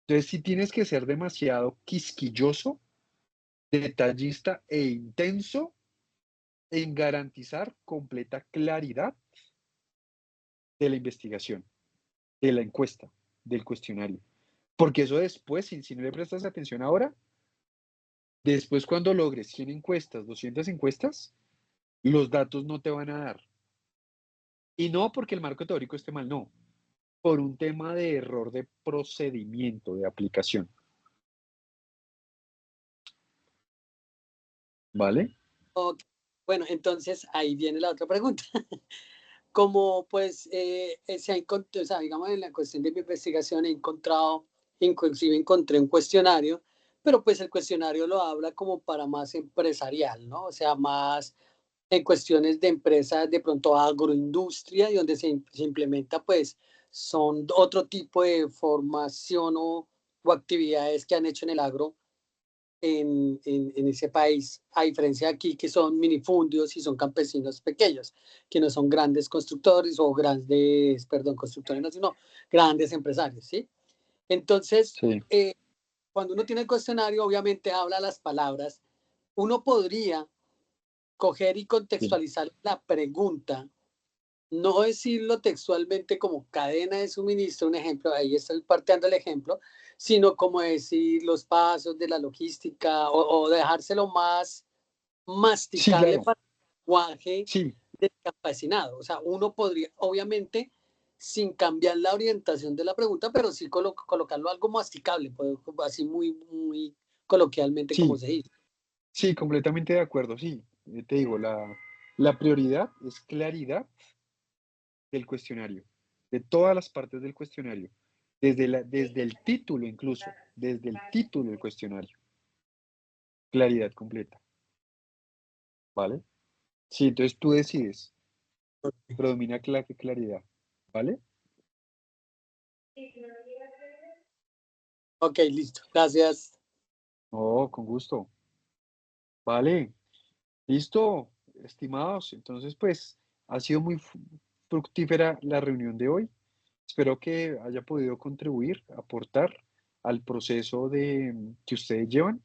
Entonces, si tienes que ser demasiado quisquilloso, detallista e intenso en garantizar completa claridad de la investigación, de la encuesta, del cuestionario. Porque eso después, si no le prestas atención ahora, después cuando logres 100 encuestas, 200 encuestas, los datos no te van a dar. Y no porque el marco teórico esté mal, no, por un tema de error de procedimiento, de aplicación. ¿vale? Ok. Bueno, entonces ahí viene la otra pregunta. Como pues se ha encontrado, o sea, digamos en la cuestión de mi investigación he encontrado, inclusive encontré un cuestionario, pero pues el cuestionario lo habla como para más empresarial, ¿no? O sea, más en cuestiones de empresas, de pronto agroindustria, y donde se implementa pues son otro tipo de formación o actividades que han hecho en el agro en ese país, a diferencia de aquí que son minifundios y son campesinos pequeños, que no son grandes constructores o grandes, perdón, constructores no, sino grandes empresarios, ¿sí? Entonces, Sí, cuando uno tiene el cuestionario, obviamente habla las palabras, uno podría coger y sí, contextualizar la pregunta, no decirlo textualmente como cadena de suministro, un ejemplo, ahí estoy parteando el ejemplo, sino como decir los pasos de la logística o dejárselo más sí, masticable claro, para el lenguaje sí, del campesinado. O sea, uno podría, obviamente, sin cambiar la orientación de la pregunta, pero sí colocarlo algo masticable, pues, así muy, muy coloquialmente como sí, se dice. sí, completamente de acuerdo, sí. Te digo, la prioridad es claridad del cuestionario, de todas las partes del cuestionario, desde el título incluso, desde el título del cuestionario, claridad completa, ¿vale? Sí, entonces tú decides, predomina claridad, ¿vale? Ok, listo. Gracias. No, con gusto, ¿vale? Listo, estimados. Entonces, pues, ha sido muy fructífera la reunión de hoy. Espero que haya podido contribuir, aportar al proceso que ustedes llevan.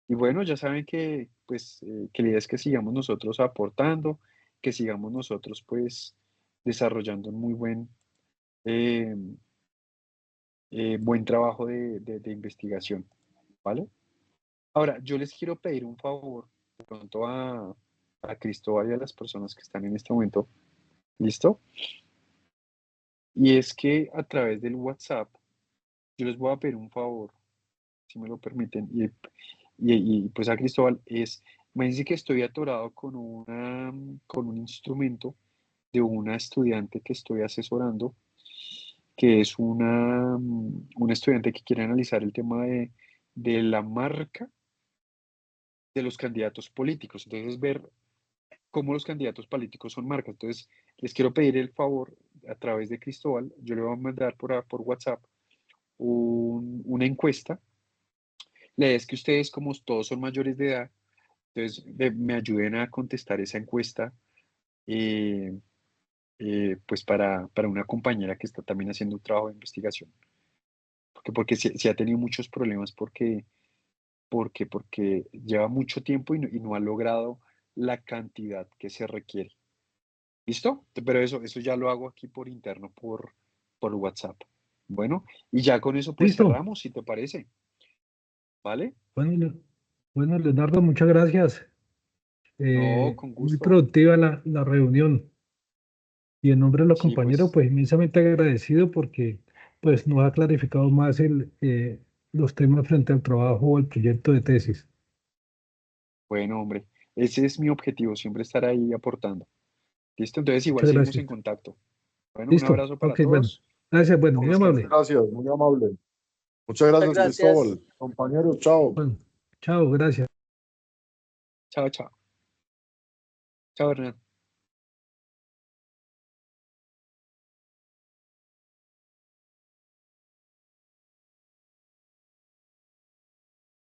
Y bueno, ya saben que, pues, que la idea es que sigamos nosotros aportando, que sigamos nosotros, pues, desarrollando un muy eh, buen trabajo de investigación, ¿vale? Ahora, yo les quiero pedir un favor, de pronto a Cristóbal y a las personas que están en este momento, ¿listo? Y es que a través del WhatsApp, yo les voy a pedir un favor, si me lo permiten, pues a Cristóbal me dice que estoy atorado con un instrumento de una estudiante que estoy asesorando, que es una estudiante que quiere analizar el tema de la marca de los candidatos políticos. Entonces, ver cómo los candidatos políticos son marcas. Entonces, les quiero pedir el favor a través de Cristóbal, yo le voy a mandar por WhatsApp una encuesta. La idea es que ustedes, como todos son mayores de edad, entonces me ayuden a contestar esa encuesta, eh, pues para una compañera que está también haciendo un trabajo de investigación. Porque se ha tenido muchos problemas porque lleva mucho tiempo y no ha logrado la cantidad que se requiere. ¿Listo? Pero eso ya lo hago aquí por interno, por WhatsApp. Bueno, y ya con eso pues Listo. cerramos, si te parece. ¿Vale? Bueno, bueno, Leonardo, muchas gracias. No, con Muy gusto. productiva la reunión. Y en nombre de los Sí, compañeros, pues, pues inmensamente agradecido porque pues nos ha clarificado más los temas frente al trabajo o al proyecto de tesis. bueno, hombre, ese es mi objetivo, siempre estar ahí aportando. ¿Listo? Entonces igual Muchas seguimos gracias. en contacto. Bueno, un Listo. abrazo para Ok, bueno. todos. Gracias, bueno, muy Que Muchas amable. estén. gracias, muy amable. Muchas Muchas gracias, gracias. Cristóbal. Compañero, chao. Bueno, chao, gracias. Chao, chao. Chao, Hernán.